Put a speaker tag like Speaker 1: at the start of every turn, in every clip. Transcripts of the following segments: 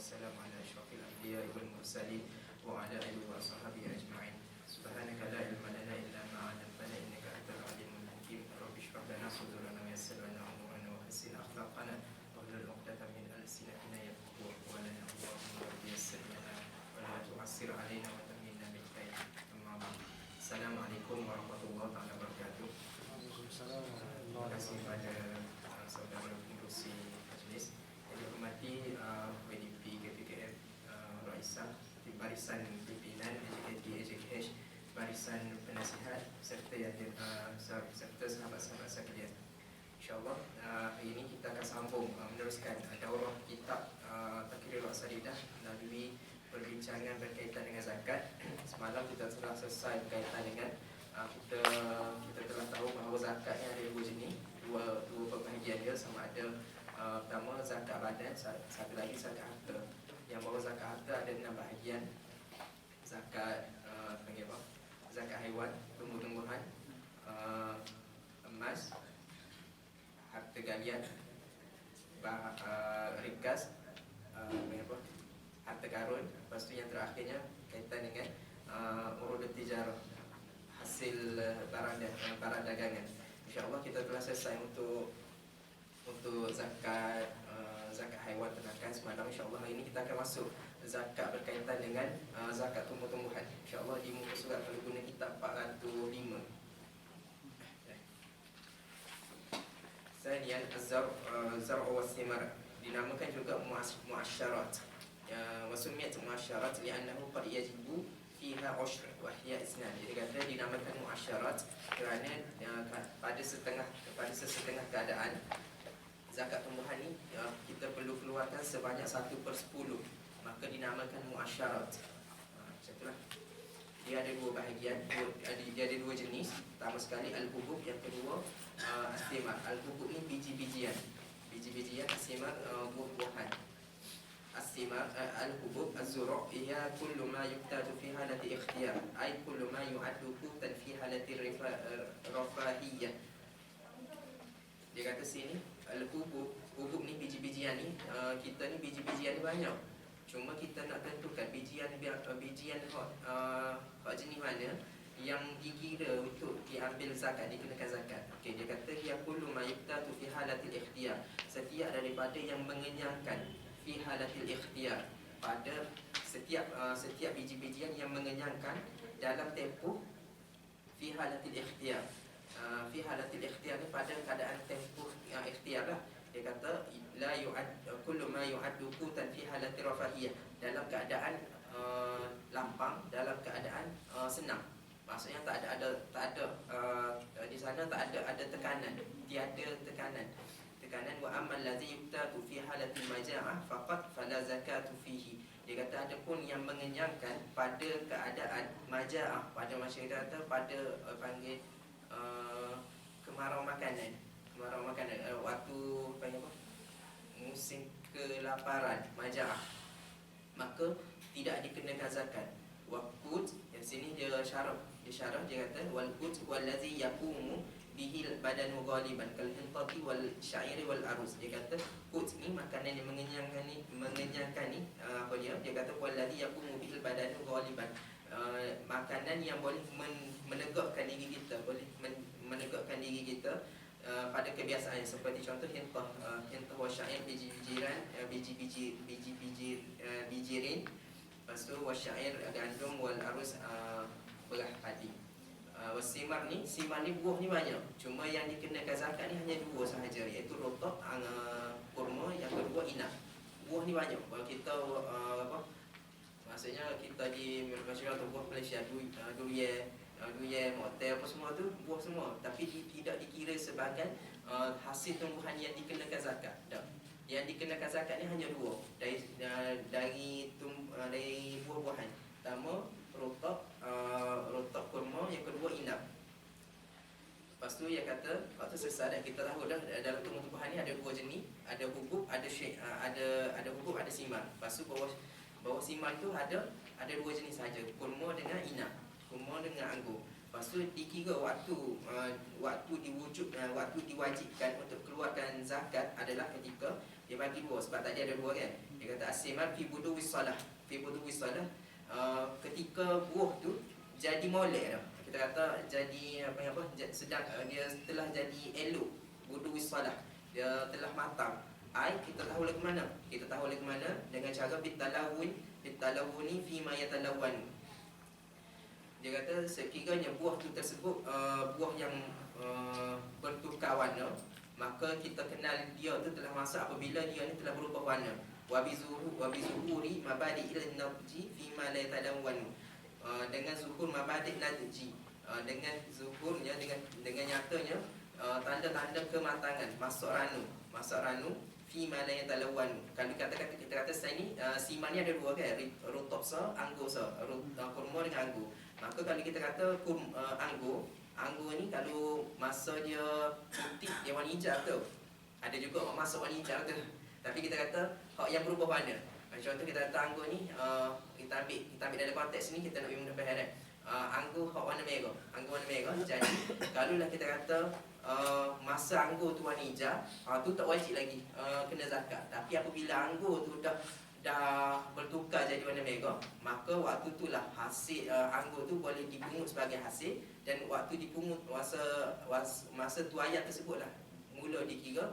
Speaker 1: والسلام على أشرف الأنبياء والمرسلين وعلى آله وصحبه أجمعين. سبحانك لا علم لنا إلا ما علمتنا إنك أنت العليم الحكيم. رب اشرح لنا صدورنا ويسر لنا أمورنا وحسن أخلاقنا واحلل عقدة من ألسنتنا يفقهوا أقوالنا. اللهم رب يسر لنا ولا تعسر علينا وتمنا بالخير. أما بعد. Assalamualaikum warahmatullahi wabarakatuh. Terima kasih kepada saudara pengurusi majlis yang dihormati WDP KPKM Raisah, barisan pimpinan AJKT, barisan penasihat serta serta sahabat-sahabat sekalian. InsyaAllah hari ini kita akan sambung meneruskan daurah kitab Taqrirul Asalidah melalui perbincangan berkaitan dengan zakat. Semalam kita telah selesai berkaitan dengan kita telah tahu bahawa zakat yang ada dua jenis, dua pembahagian dia, sama ada pertama zakat badan, satu lagi zakat harta. Yang bahawa zakat harta ada 6 bahagian. Zakat panggil apa? Zakat haiwan, tumbuh-tumbuhan, emas, harta galian, rikas, harta karun. Lepas tu yang terakhirnya kaitan dengan urudut tijarah, hasil barang dagangan. InsyaAllah kita telah selesai untuk zakat haiwan ternakan semalam. InsyaAllah hari ini kita akan masuk zakat berkaitan dengan zakat tumbuh-tumbuhan. InsyaAllah di muka surat kalau guna kitab 405. Sanian az-zar'u was-thimar, dinamakan juga muasyarat. Wasumiyat muasyarat li'annahu qad yajibu fiha ushr wa hiya isnan. Jadi kata dinamakan muasyarat kerana pada sesetengah keadaan zakat tumbuhan ni kita perlu keluarkan sebanyak 1/10, maka dinamakan muasyarat. Macam itulah. Dia ada dua bahagian, dia ada dua jenis. Pertama sekali al-hubub, yang kedua as-thimar. Al-hubub ni biji-bijian, as-thimar buah-buahan. As-thimar al-hubub az-zuru' hiya kullu ma yuqtatu fi halati ikhtiyar, ay kullu ma yu'addu qutan fi halati rafahiyyah. Dia kata sini al-hubub, hubub ni biji-bijian ni, kita ni biji-bijian ni banyak. Cuma kita nak tentukan bijian hak jenis mana yang dikira untuk diambil zakat, dikenakan zakat. Okey, dia kata ya kullu ma yuqtatu fi halatil ikhtiyar, setiap daripada yang mengenyangkan fi halatil ikhtiyar, pada setiap biji-bijian yang mengenyangkan dalam tempoh fi halatil ikhtiyar. Fi halatil ikhtiyar ni pada keadaan tempoh ikhtiar lah. Dia kata la yu'ad kullu ma yu'addu qutan fi halatir rafahiyah, dalam keadaan lampang, dalam keadaan senang. Maksudnya tak ada di sana tak ada tekanan, tiada tekanan. Wa ammal ladzi yuqtatu fi halatil maja'ah faqat fala zakatu fihi. Dia kata adapun yang mengenyangkan pada keadaan maja'ah, pada masyarakat pada panggil kemarau makanan, waktu panggil apa? Musim kelaparan, maja'ah, maka tidak dikenakan zakat. Waqut, yang sini dia syarah dia kata wal qut wallazi yaqumu bihil badanu ghaliban kal hintati wal sya'iri wal aruz. Dia kata qut ni makanan yang mengenyangkan ni apa dia kata wallazi yaqumu bihil badanu ghaliban, makanan yang boleh menegakkan diri kita, menegakkan diri kita pada kebiasaan, seperti contoh hintah wa sya'ir, bijirin, lepas tu wa sya'ir gandum, wal aruz beras padi. Wasimar ni, simar ni buah ni banyak, cuma yang dikenakan zakat ni hanya dua sahaja, iaitu rotok, kurma, yang kedua inab. Buah ni banyak. Kalau kita maksudnya kita di Malaysia atau buah Malaysia, durian, motel apa semua tu buah semua, tapi tidak dikira sebagai hasil tumbuhan yang dikenakan zakat. Yang dikenakan zakat ni hanya dua dari buah-buahan. Pertama rotok kurma, yang kedua inab. Lepas tu dia kata, waktu selesai dah kita tahu dah dalam tumbuh-tumbuhan ni ada dua jenis, ada hubub, ada hubub, ada simar. Lepas tu bawah simar tu ada dua jenis saja, kurma dengan inab, kurma dengan anggur. Lepas tu dikira waktu diwajibkan untuk keluarkan zakat adalah ketika dia bagi dua, sebab tadi ada dua kan. Dia kata as-simar fi buduwis salah. Fi buduwis salah, ketika buah tu jadi molek dah. Kita kata jadi sedang dia telah jadi elok, buduwis salah. Dia telah matang. Kita tahu lagi mana? Kita tahu lagi mana dengan cara bitalawuni fi ma yatalawwan. Dia kata sekiranya buah tu tersebut buah yang bertukar warna, maka kita kenal dia tu telah masak apabila dia ni telah berubah warna. Wa bizuhuri mabadi ila nadji fi ma la yatalawwan. Dengan zuhur mabadi nadji, dengan zuhurnya, dengan nyatanya tanda-tanda kematangan, masuk ranu fi ma la yatalawwan. Kalau kita kata saya ni simar ni ada dua kan, rutub anggur kurma dengan anggur. Maka kalau kita kata anggur ni kalau masa dia putih dia warna hijau tu. Ada juga masuk warna hijau tu. Tapi kita kata hak yang berubah warna. Contoh kita kata anggur ni kita ambil dalam konteks ni kita nak bagi mudah faham anggur hak warna merah. Anggur warna merah. Jadi kalaulah kita kata masa anggur tu warna hijau, tu tak wajib lagi kena zakat. Tapi apabila anggur tu dah bertukar jadi warna merah, maka waktu itulah hasil anggur tu boleh dipungut sebagai hasil, dan waktu dipungut masa tuayan tersebutlah mula dikira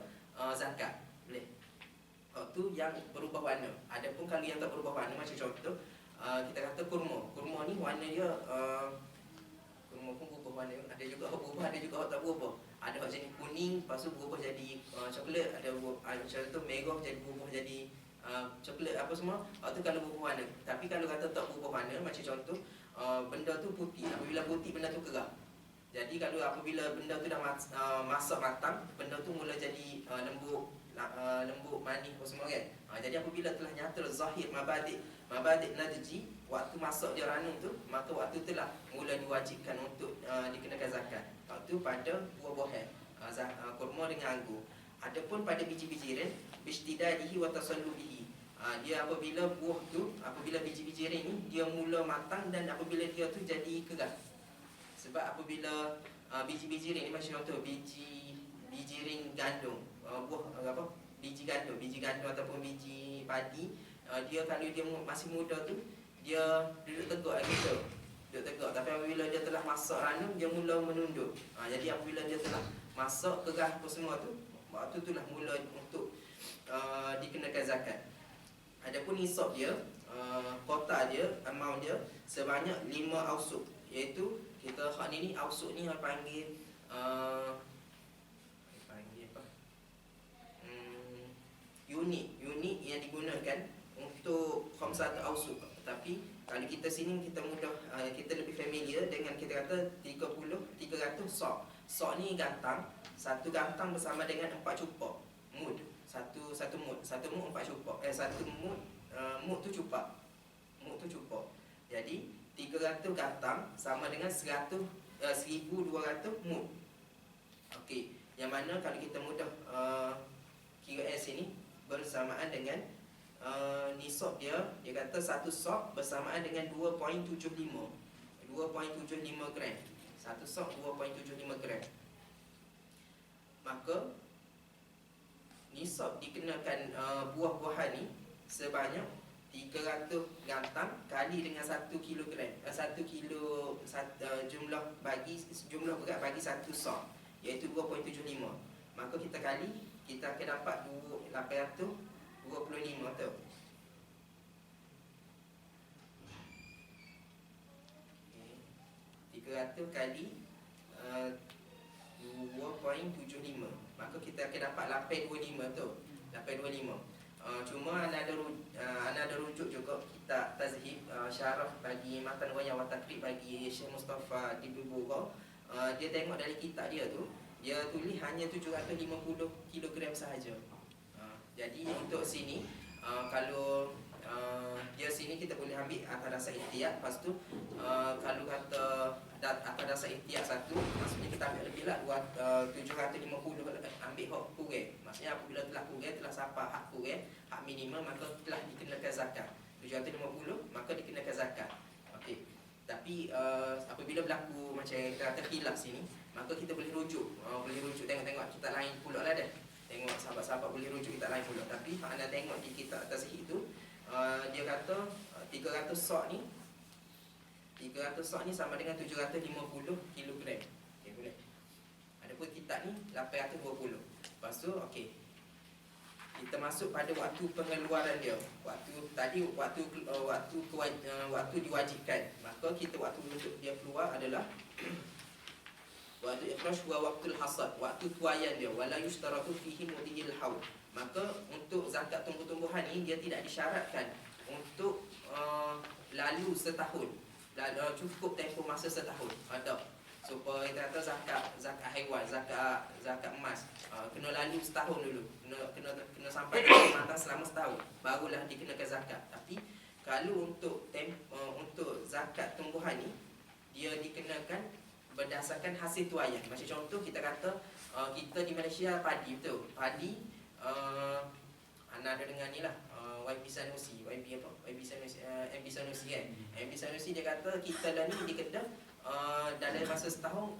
Speaker 1: zakat. Boleh. Waktu yang berubah warna. Adapun kalau yang tak berubah warna, macam contoh kita kata kurma ni warna dia kurma pun berubah warna. Ada juga hak berubah, ada juga hak tak berubah. Ada hak jenis kuning, lepas tu berubah jadi coklat. Ada contoh merah jadi berubah jadi coklat apa semua. Itu kalau berubah warna. Tapi kalau kata tak berubah warna, macam contoh benda tu putih. Apabila putih, benda tu kerah. Jadi kalau apabila benda tu dah masak matang, benda tu mula jadi lembut manis apa semua kan. Jadi apabila telah nyata zahir mabadi nadji, waktu masak dia ranum tu, maka waktu itulah mula diwajibkan untuk dikenakan zakat. Waktu pada buah-buahan, kurma dengan anggur. Adapun pada biji-bijiran, bishtidadihi wa tasallubihi, dia apabila buah tu, apabila biji-bijiran ni dia mula matang dan apabila dia tu jadi keras. Sebab apabila biji-bijiran ni macam contoh bijirin gandum, buah biji gandum ataupun biji padi, dia kalau dia masih muda tu dia duduk tegak lagi tu. Tapi apabila dia telah masak ranum, dia mula menunduk. Jadi apabila dia telah masak keras apa semua tu, waktu itulah mula untuk dikenakan zakat. Adapun nisab dia, kota dia, amount dia sebanyak 5 ausuk, iaitu kita hak ni ausuk ni orang panggil unit yang digunakan untuk khamsat ausuk. Tapi kalau kita sini kita mudah, kita lebih familiar dengan kita kata 300 sok. Sok ni gantang, satu gantang bersama dengan 4 cupak mud. Satu mud 4 cupak. Satu mud tu cupak. Jadi 300 gantang sama dengan 1200 mud. Okey, yang mana kalau kita mudah kira sini bersamaan dengan nisab dia kata satu sok bersamaan dengan 2.75 gram. Satu sok 2.75 gram. Maka nisab dikenakan buah-buahan ni sebanyak 300 gantang kali dengan 1 kilogram. 1 kilo jumlah berat bagi satu sok, iaitu 2.75. Maka kita akan dapat 825 tu. 300 kali 2.75, maka kita akan dapat 825 tu. 825. Cuma ada rujuk juga kitab Tazhib, syarah bagi Matan Wayang wa Takrib bagi Syekh Mustafa di Bubura. Dia tengok dari kitab dia tu, dia tulis hanya 750 kilogram sahaja. Jadi untuk sini kalau dia sini kita boleh ambil atas dasar ihtiyat. Lepas tu kalau kata atas dasar ihtiyat satu, maksudnya kita ambil lebih lah 750, ambil hak kurang. Maksudnya apabila telah kurang, telah sampai hak kurang, hak minimum, maka telah dikenakan zakat. 750 maka dikenakan zakat. Okey. Tapi apabila berlaku macam kita kata khilaf sini, maka kita boleh rujuk tengok-tengok kita lain pula lah dah. Tengok tengok sahabat-sahabat boleh rujuk kitab lain pula. Tapi hak anda tengok di kitab Tazhid tu, dia kata 300 sok ni, 300 sok ni sama dengan 750 kilogram. Okey, boleh. Adapun kitab ni 820. Lepas tu okey, kita masuk pada waktu pengeluaran dia. Waktu tadi waktu diwajibkan. Maka kita waktu untuk dia keluar adalah waktu ikhraj wa waqtul hasad, waktu tuaian dia. Wala yushtaratu fihi mudhil haul. Maka untuk zakat tumbuh-tumbuhan ni dia tidak disyaratkan untuk lalu setahun. Cukup tempoh masa setahun. Ada. Supaya kita kata zakat haiwan, zakat emas, kena lalu setahun dulu. Kena sampai matang selama setahun, barulah dikenakan zakat. Tapi kalau untuk zakat tumbuhan ni, dia dikenakan berdasarkan hasil tuaian. Macam contoh kita kata kita di Malaysia padi, betul. Padi anda ada dengar ni lah, YB Sanusi, MB Sanusi kan. MB Sanusi dia kata kita lah ni di Kedah dalam masa setahun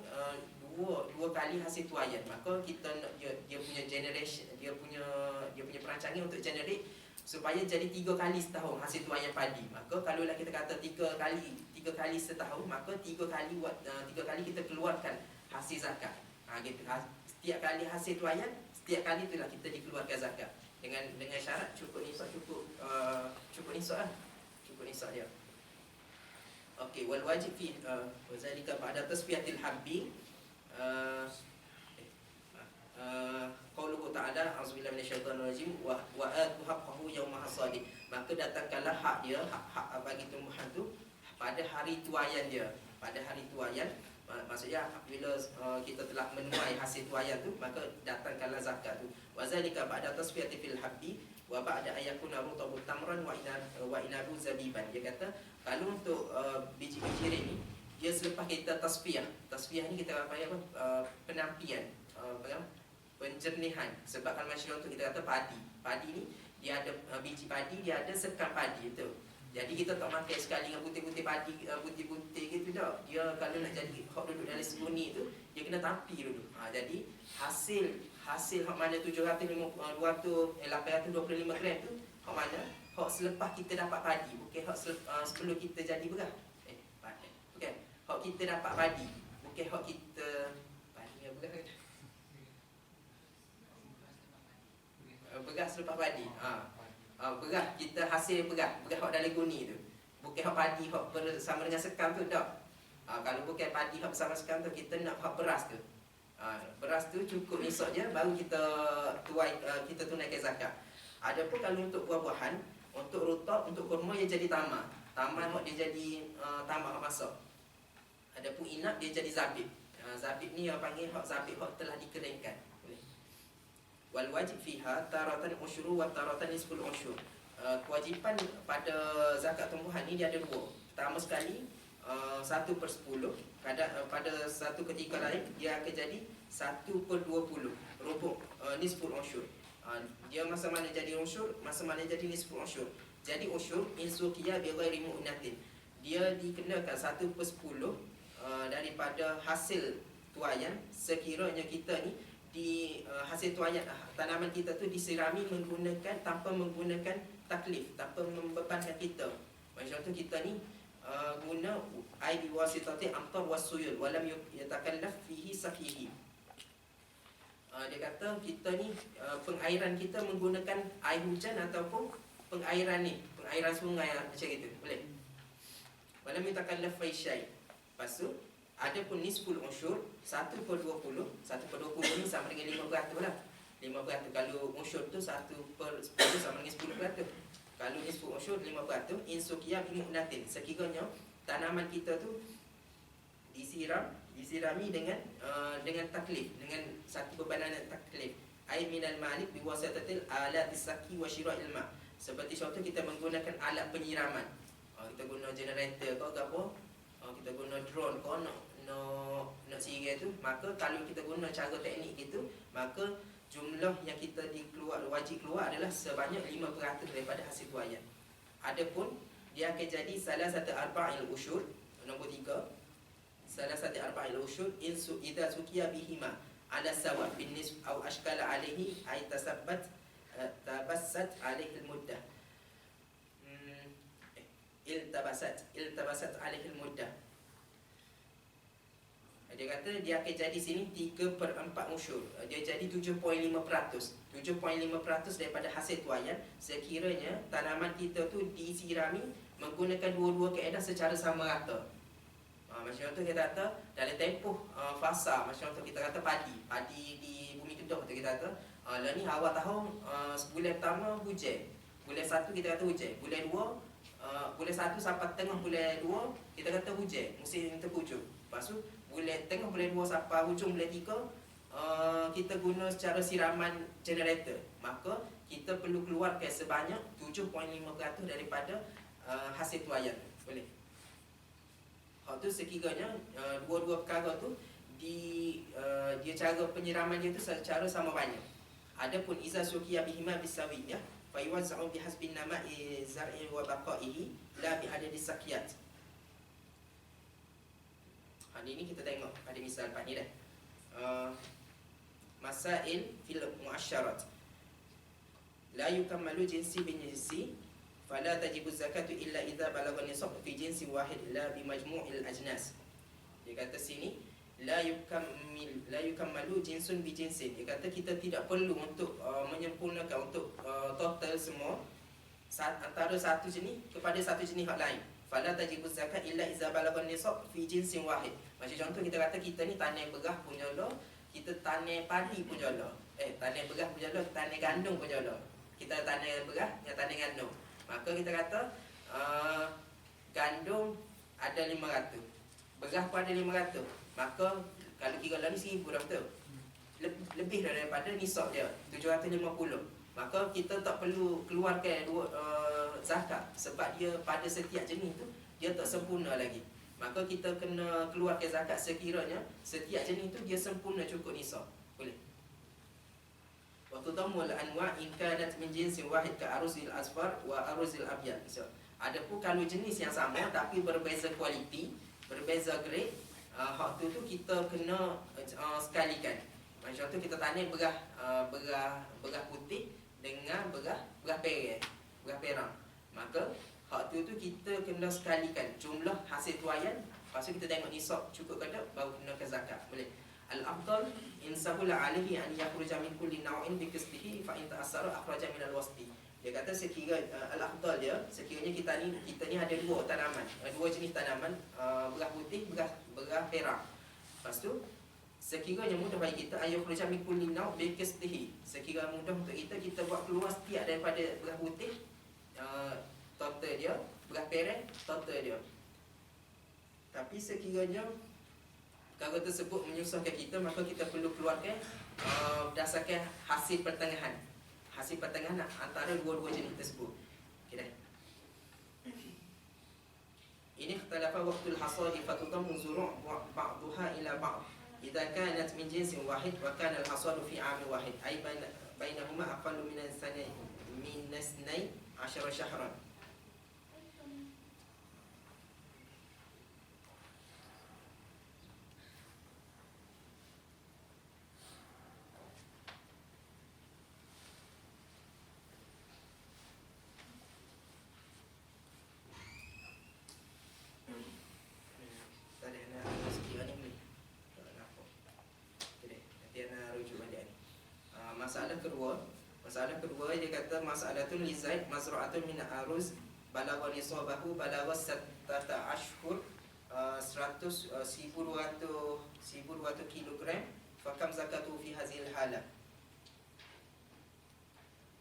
Speaker 1: dua kali hasil tuaian. Maka kita dia punya generation, dia punya perancangan untuk generate supaya jadi 3 kali setahun hasil tuaian padi. Maka kalau lah kita kata 3 kali setahun, maka 3 kali kita keluarkan hasil zakat. Gitu. Setiap kali hasil tuaian, setiap kali itulah kita dikeluarkan zakat. Dengan syarat cukup nisab lah. Cukup nisab dia. Okey, wal wajib fi wazalika ba'da tasfiyatil habbi qauluhu ta'ala a'udzubillahi minasyaitonir rajim wa atu haqqahu yauma hasadi. Maka datangkanlah hak dia, hak bagi tumbuhan tu pada hari tuaian dia. Pada hari tuaian, maksudnya bila kita telah menuai hasil tuaian tu, maka datangkanlah zakat tu. Wazalika ba'da tasfiyati fil habbi wa ba'da ayakuna rutabut tamran wa inabu zabiban. Dia kata kalau untuk biji-biji ni, dia selepas kita tasfiyah. Tasfiyah ni kita panggil apa? Penampian, penjernihan. Sebab kalau macam untuk kita kata padi. Padi ni dia ada biji padi, dia ada sekam padi tu. Jadi kita tak makan sekali dengan putih-putih padi, putih-putih gitu tak. Dia kalau nak jadi hak duduk dalam seguni tu, dia kena tampi dulu. Jadi hasil hak mana 825 gram tu, hak mana? Hak selepas kita dapat padi, bukan hak sebelum kita jadi beras. Bukan. Hak kita dapat padi, bukan hak kita padi dengan beras. Beras selepas padi. Beras kita hasil beras hak dalam guni tu. Bukan hak padi hak bersama dengan sekam tu tak. Kalau bukan padi hak bersama sekam tu, kita nak hak beras tu. Beras tu cukup nisab je, baru kita tunaikan zakat. Adapun kalau untuk buah-buahan, untuk rutab, untuk kurma dia jadi tamar. Tamar hak dia jadi tamar hak masak. Adapun inap dia jadi zabib. Zabib ni yang panggil hak zabib hak telah dikeringkan. Wal wajib fiha taratan usyuru wa taratan nisful usyur. Kewajipan pada zakat tumbuhan ni dia ada dua. Pertama sekali 1/10. Pada satu ketika lain dia akan jadi 1/20. Rubuk nisful usyur. Dia masa mana jadi usyur, masa mana jadi nisful usyur. Jadi usyur insuqiyah bi ghairi mu'natin. Dia dikenakan 1/10 daripada hasil tuaian sekiranya kita ni di hasil tuaian tanaman kita tu disirami tanpa menggunakan taklif, tanpa membebankan kita. Macam tu kita ni guna air biwasitati amtar wasuyul walam yatakallaf fihi safihi. Dia kata kita ni pengairan kita menggunakan air hujan ataupun pengairan sungai macam itu, boleh. Walam yatakallaf fi syai. Lepas tu adapun nisful usyur 1/20. 1/20 ni sama dengan 5% lah. 5%. Kalau usyur tu 1/10 sama dengan 10%. Kalau nisful usyur 5%, insuqiyah bi mu'natin. Sekiranya tanaman kita tu disirami dengan taklif, dengan satu bebanan taklif. Ai minal malik bi wasatatil alat isaki wa syira'il ma. Seperti contoh kita menggunakan alat penyiraman. Kita guna generator ke apa? Kita guna drone ke nak siram tu, maka kalau kita guna cara teknik gitu, maka jumlah yang kita wajib keluar adalah sebanyak 5% daripada hasil tuaian. Adapun dia akan jadi salah satu arba'il usyur, nombor 3. Salah satu arba'il usyur idza suqiya bihima. ala sawa bin nisb au ashkala alaihi ay tabassat alaihi al-muddah. Iltabasat alaihi al-muddah. Dia kata dia akan jadi sini 3/4 usyur. Dia jadi 7.5%. 7.5% daripada hasil tuaian sekiranya tanaman kita tu disirami menggunakan dua-dua kaedah secara sama rata. Macam contoh kita kata dalam tempoh fasa, macam contoh kita kata padi di bumi Kedah tu kita kata lah ni awal tahun sebulan pertama hujan. Bulan 1 kita kata hujan. Bulan 1 sampai tengah bulan 2 kita kata hujan, musim terpucuk. Lepas tu bulan tengah bulan 2 sampai hujung bulan 3 kita guna secara siraman generator. Maka kita perlu keluarkan sebanyak 7.5% daripada hasil tuaian. Boleh? Hak tu sekiranya dua-dua perkara tu dia cara penyiraman dia tu secara sama banyak. Adapun iza suqiya bihima bisawiyah fa yuwazza'u bihasbi nama'i zar'i wa baqa'ihi la bi adadi sakiyat. Ini kita tengok pada misal part ni dah. Masail fil muasyarat. La yukammalu jinsi bin jinsi fala tajibu zakatu illa idza balagha nisab fi jinsi wahid la bi majmu'il ajnas. Dia kata sini la yukammalu jinsun bi jinsin. Dia kata kita tidak perlu untuk menyempurnakan untuk total semua antara satu jenis kepada satu jenis hak lain. Fala tajibu zakat illa idza balagha nisab fi jinsin wahid. Macam contoh kita kata kita ni tanam berah punya lo, kita tanam padi punya lo. Tanam berah punya lo, tanam gandum punya lo. Kita tanam berah, yang tanam gandum. Maka kita kata gandum ada 500, berah pun ada 500. Maka kalau kira lah ni 1000 dah betul. Lebih daripada nisab dia 750. Maka kita tak perlu keluarkan zakat sebab dia pada setiap jenis tu dia tak sempurna lagi. Maka kita kena keluarkan zakat sekiranya setiap jenis tu dia sempurna cukup nisab. Boleh. Wa tudamul anwa' in kanat min jinsin wahid ka aruzil asfar wa aruzil abyad. So, adapun kalau jenis yang sama tapi berbeza kualiti, berbeza grade, hak tu kita kena sekalikan. Macam tu kita tanam berah putih dengan berah perang. Maka hak tu kita kena sekalikan jumlah hasil tuaian. Lepas tu kita tengok nisab cukup ke tak, baru kenakan zakat. Boleh. Al-afdal in sahula alaihi an yakhruja min kulli naw'in bi qisdihi fa in ta'assara akhraja min al-wasti. Dia kata al-afdal dia sekiranya kita ni ada dua tanaman, dua jenis tanaman, berah putih, berah perang. Lepas tu sekiranya mudah bagi kita ayuh khruja min kulli naw' bi qisdihi. Sekiranya mudah untuk kita buat keluar setiap daripada berah putih total dia, berah perang total dia. Tapi sekiranya perkara tersebut menyusahkan kita, maka kita perlu keluarkan berdasarkan hasil pertengahan. Hasil pertengahan antara dua-dua jenis tersebut. Okey dah. Ini ikhtalafa waqtul hasad fa tudammu zuru' ba'daha ila ba'd. Idza kanat min jinsin wahid wa kana al-hasad fi 'am wahid ay bainahuma aqallu min as-sanay min 12 shahran. Masalah kedua dia kata masalatun li zaid mazra'atun min aruz balagha nisabahu balagha 17 ashhur 1200 kilogram fakam zakatu fi hazil hala.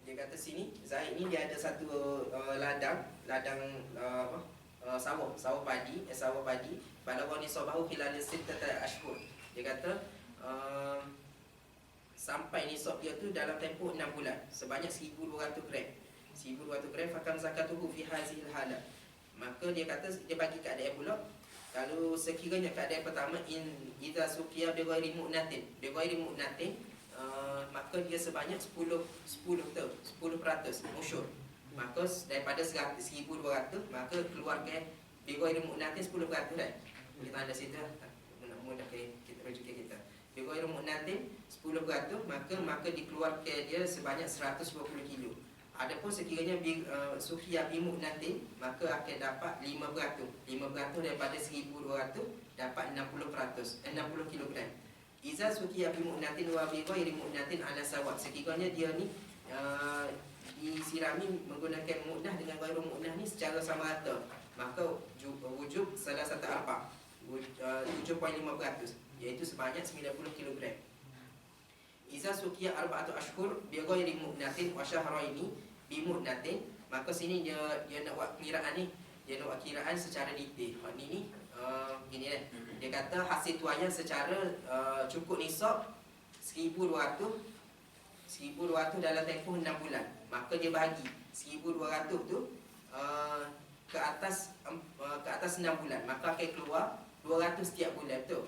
Speaker 1: Dia kata sini Zaid ni dia ada satu ladang sawah padi balagha nisabahu khilal 17 ashhur. Dia kata sampai nisab dia tu dalam tempoh 6 bulan sebanyak 1200 gram. 1200 gram fakam zakatuhu fi hazil hala. Maka dia kata dia bagi keadaan pula kalau sekiranya keadaan pertama idza suqiya bi ghairi mu'natin maka dia sebanyak 10% usyur. Maka daripada 1200 maka keluarkan bi ghairi mu'natin 10% dah. Kita ada situ mudah kita rujuk kita. Bighairi mu'natin 10%, maka dikeluarkan dia sebanyak 120 kilo. Adapun sekiranya sukia bimu'natin, maka akan dapat 5%. 5% daripada 1200 dapat 60 kilogram. Iza sukia bimu'natin wa bighairi mu'natin ala sawab. Sekiranya dia ni disirami menggunakan mu'nah dengan ghairu mu'nah ni secara sama rata, maka wujub salah satu arba 7.5%, iaitu sebanyak 90 kilogram. Iza sukia arba'atu ashhur bi ghairi mu'natin wa syahraini bi mu'natin, maka sini dia nak buat kiraan ni, dia nak buat kiraan secara detail. Ni gini kan. Dia kata hasil tuaian secara cukup nisab 1200 dalam tempoh 6 bulan. Maka dia bahagi 1200 tu ke atas 6 bulan, maka akan keluar 200 setiap bulan, betul?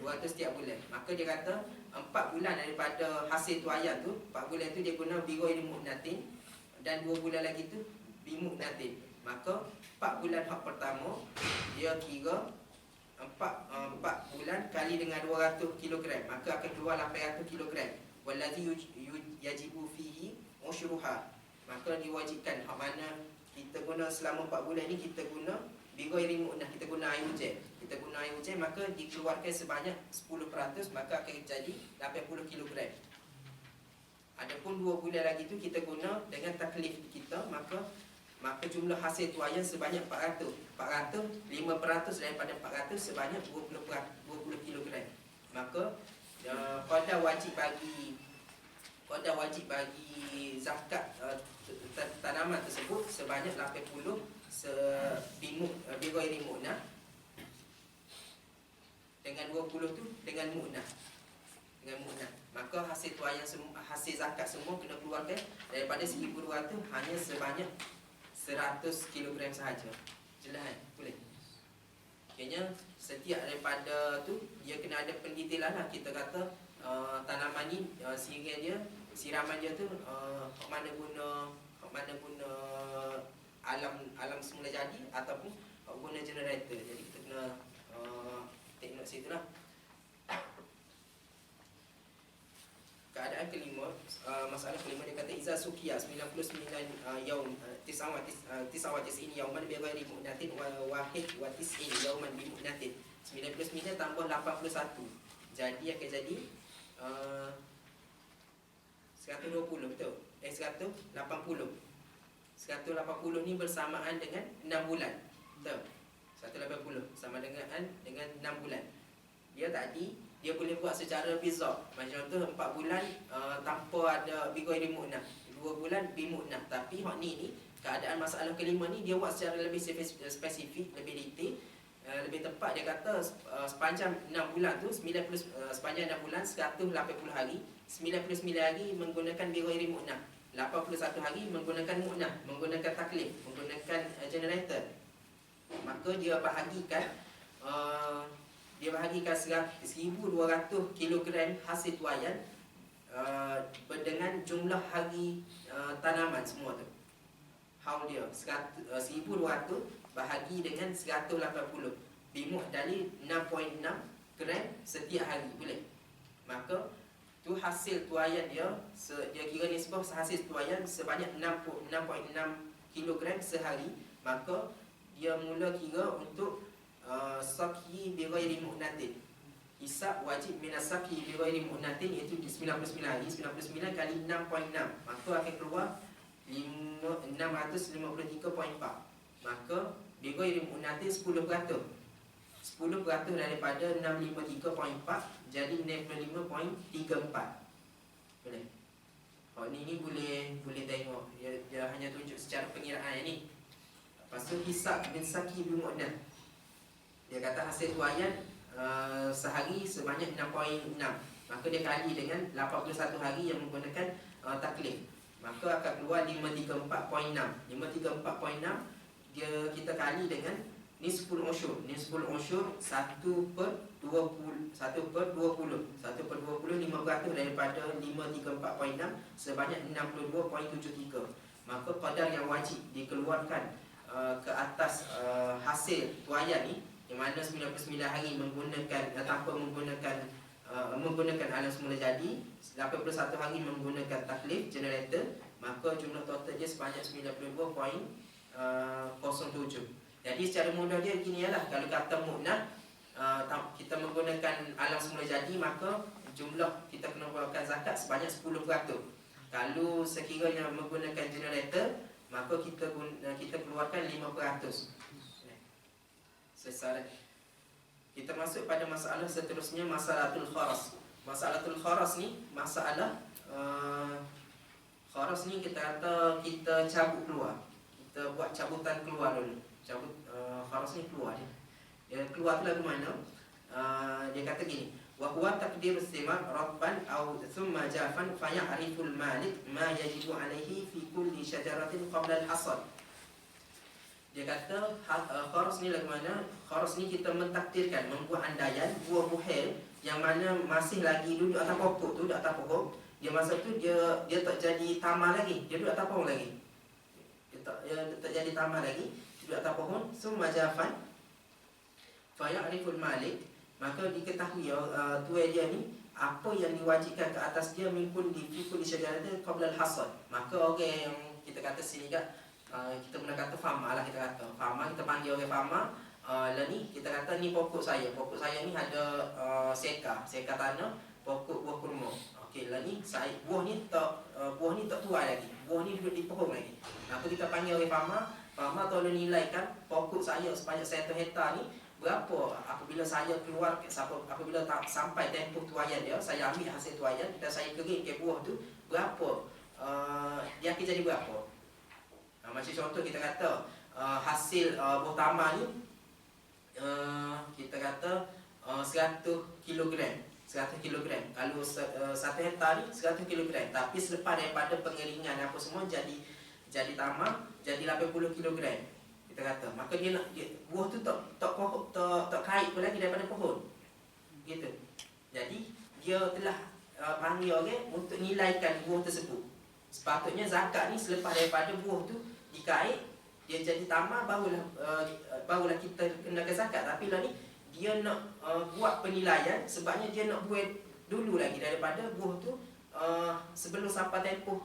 Speaker 1: 200 setiap bulan. Maka dia kata 4 bulan daripada hasil tuaian tu, 4 bulan tu dia guna bighairi mu'natin, dan 2 bulan lagi tu bimu'natin. Maka 4 bulan hak pertama dia kira 4 bulan kali dengan 200 kilogram, maka akan keluar 800 kilogram. Wallazi yajibu fihi usyruha, maka diwajibkan hak mana kita guna selama 4 bulan ni, kita guna bighairi mu'nah, kita guna air hujan, maka dikeluarkan sebanyak 10%, maka akan jadi 80 kilogram. Adapun 2 bulan lagi tu kita guna dengan taklif kita, maka jumlah hasil tuaian sebanyak 400. 5% daripada 400 sebanyak 20 kilogram. Maka qada wajib bagi zakat tanaman tersebut sebanyak 80 bighairi mu'nah, dengan 20 tu dengan mu'nah. Maka hasil tuaian hasil zakat semua kena keluarkan daripada 1200 hanya sebanyak 100 kilogram sahaja. Jelas kan? Boleh. Kayaknya setiap daripada tu dia kena ada pendetailan lah. Kita kata tanaman ni siraman dia tu hak mana guna alam semula jadi ataupun hak guna generator. Jadi kita kena take note situ lah. Keadaan kelima, masalah kelima, dia kata iza sukia 99 yaum 99 yauman bi ghairi mu'natin wa wahid wa 90 yauman bi mu'natin. 99 tambah 81, jadi akan jadi 120, betul? 180. 180 ni bersamaan dengan 6 bulan. Betul? 180 sama dengan 6 bulan. Dia tadi dia boleh buat secara bizar. Macam tu 4 bulan tanpa ada bighairi mu'nah, 2 bulan bimu'nah. Tapi hak ni keadaan masalah kelima ni dia buat secara lebih spesifik, lebih detail, lebih tepat. Dia kata sepanjang 6 bulan tu, sepanjang 6 bulan 180 hari, 99 hari menggunakan bighairi mu'nah, 81 hari menggunakan mu'nah, menggunakan taklif, menggunakan generator. Maka dia bahagikan 1,200 kilogram hasil tuaian dengan jumlah hari tanaman semua tu. Haul dia 1,200 bahagi dengan 180, bimu'dali 6.6 gram setiap hari, boleh? Maka tu hasil tuaian dia kira nisbah hasil tuaian sebanyak 6.6 kilogram sehari. Maka dia mula kira untuk saki bighairi mu'natin. Hisab wajib minas saki bighairi mu'natin, iaitu 99 hari, 99 kali 6.6, maka akan keluar 653.4. Maka bighairi mu'natin 10%. 10% daripada 653.4 jadi 95.34. Boleh? Ni boleh tengok. Dia hanya tunjuk secara pengiraan ni. Lepas tu hisab min saki bimu'nah. Dia kata hasil tuaian sehari sebanyak 6.6, maka dia kali dengan 81 hari yang menggunakan taklif, maka akan keluar 534.6. 534.6 dia kita kali dengan nisful usyur. Nisful usyur 1/20. 1/20 5% daripada 534.6 sebanyak 62.73. Maka qadar yang wajib dikeluarkan ke atas hasil tuaian ni, yang mana 99 hari menggunakan tanpa menggunakan menggunakan alam semula jadi, 81 hari menggunakan taklif generator, maka jumlah total dia sebanyak 92.07. Jadi secara mudah dia gini lah, kalau kata mu'nah, kita menggunakan alam semula jadi, maka jumlah kita kena keluarkan zakat sebanyak 10%. Kalau sekiranya menggunakan generator, maka kita keluarkan 5%. Selesai. Kita masuk pada masalah seterusnya, masalatul kharas. Masalatul kharas ni, masalah kharas ni kita kata kita cabut keluar. Kita buat cabutan keluar dulu. Cabut kharas ni keluar dia. Dia keluar tu lagu mana? Dia kata gini, wa huwa taqdir istimar rabban aw thumma jafan fa ya'riful malik ma yajibu alaihi fi kulli syajaratin qabla al-hasad. Dia kata kharas ni lagu mana? Kharas ni kita mentakdirkan, membuat andaian buah buhel yang mana masih lagi duduk atas pokok tu, duduk atas pokok. Dia masa tu dia tak jadi tamar lagi, dia duduk atas pohon lagi. Dia tak jadi tamar lagi, duduk atas pohon. Summa jafan fa ya'riful malik, maka diketahui tuai dia ni apa yang diwajibkan ke atas dia mingkun di fikul syajaratin qabla al-hasad. Maka orang yang kita kata sini kat kita pernah kata farmer lah, kita kata farmer, kita panggil orang farmer. Lah ni kita kata ni pokok saya ni ada seka tanah, pokok buah kurma. Okey, lah ni buah ni tak tuai lagi, buah ni duduk di pohon lagi. Maka kita panggil orang farmer tolong nilaikan pokok saya sebanyak 1 hektar ni berapa apabila saya keluar, apabila tak sampai tempoh tuaian dia, saya ambil hasil tuaian dan saya keringkan buah tu, berapa dia akan jadi berapa. Macam contoh kita kata hasil buah tamar ni kita kata 100 kilogram. Kalau 1 hektar ni 100 kilogram. Tapi selepas daripada pengeringan apa semua jadi tamar, jadi 80 kilogram. Kita kata, maka buah tu tak kait pun lagi daripada pohon. Gitu. Jadi dia telah panggil orang untuk nilaikan buah tersebut. Sepatutnya zakat ni selepas daripada buah tu dikait, dia jadi tamar, barulah kita kenakan zakat. Tapi lah ni dia nak buat penilaian, sebabnya dia nak buat dulu lagi daripada buah tu sebelum sampai tempoh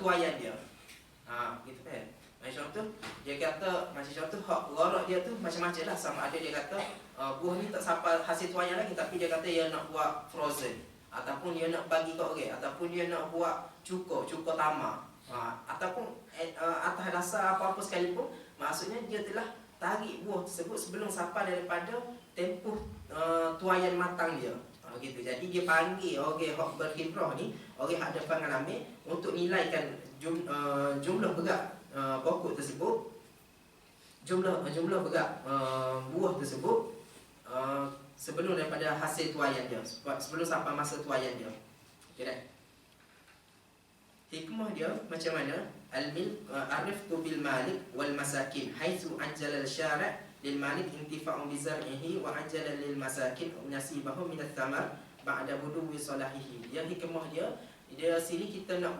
Speaker 1: tuaian dia. Gitu kan. Macam contoh, dia kata, macam contoh hak gharak dia tu macam-macam lah. Sama ada dia kata buah ni tak sampai hasil tuaian lagi, tapi dia kata dia nak buat frozen, ataupun dia nak bagi ke orang, ataupun dia nak buat cukur tamar, ataupun atas dasar apa-apa sekalipun. Maksudnya dia telah tarik buah tersebut sebelum sampai daripada tempoh tuaian matang dia. Gitu. Jadi dia panggil orang hak berkiprah ni, orang hak ada pengalaman untuk nilaikan jumlah berat pokok tersebut, jumlah berat buah tersebut sebelum daripada hasil tuaian dia, sebelum sampai masa tuaian dia. Okey dah. Hikmah dia macam mana? Ariftu bil malik wal masakin haitsu ajjala al-syari' lil malik intifa'u bi zar'ihi wa ajjala lil masakin nasibahum min ath-thamar ba'da buduwi salahihi. Dia hikmah dia sini kita nak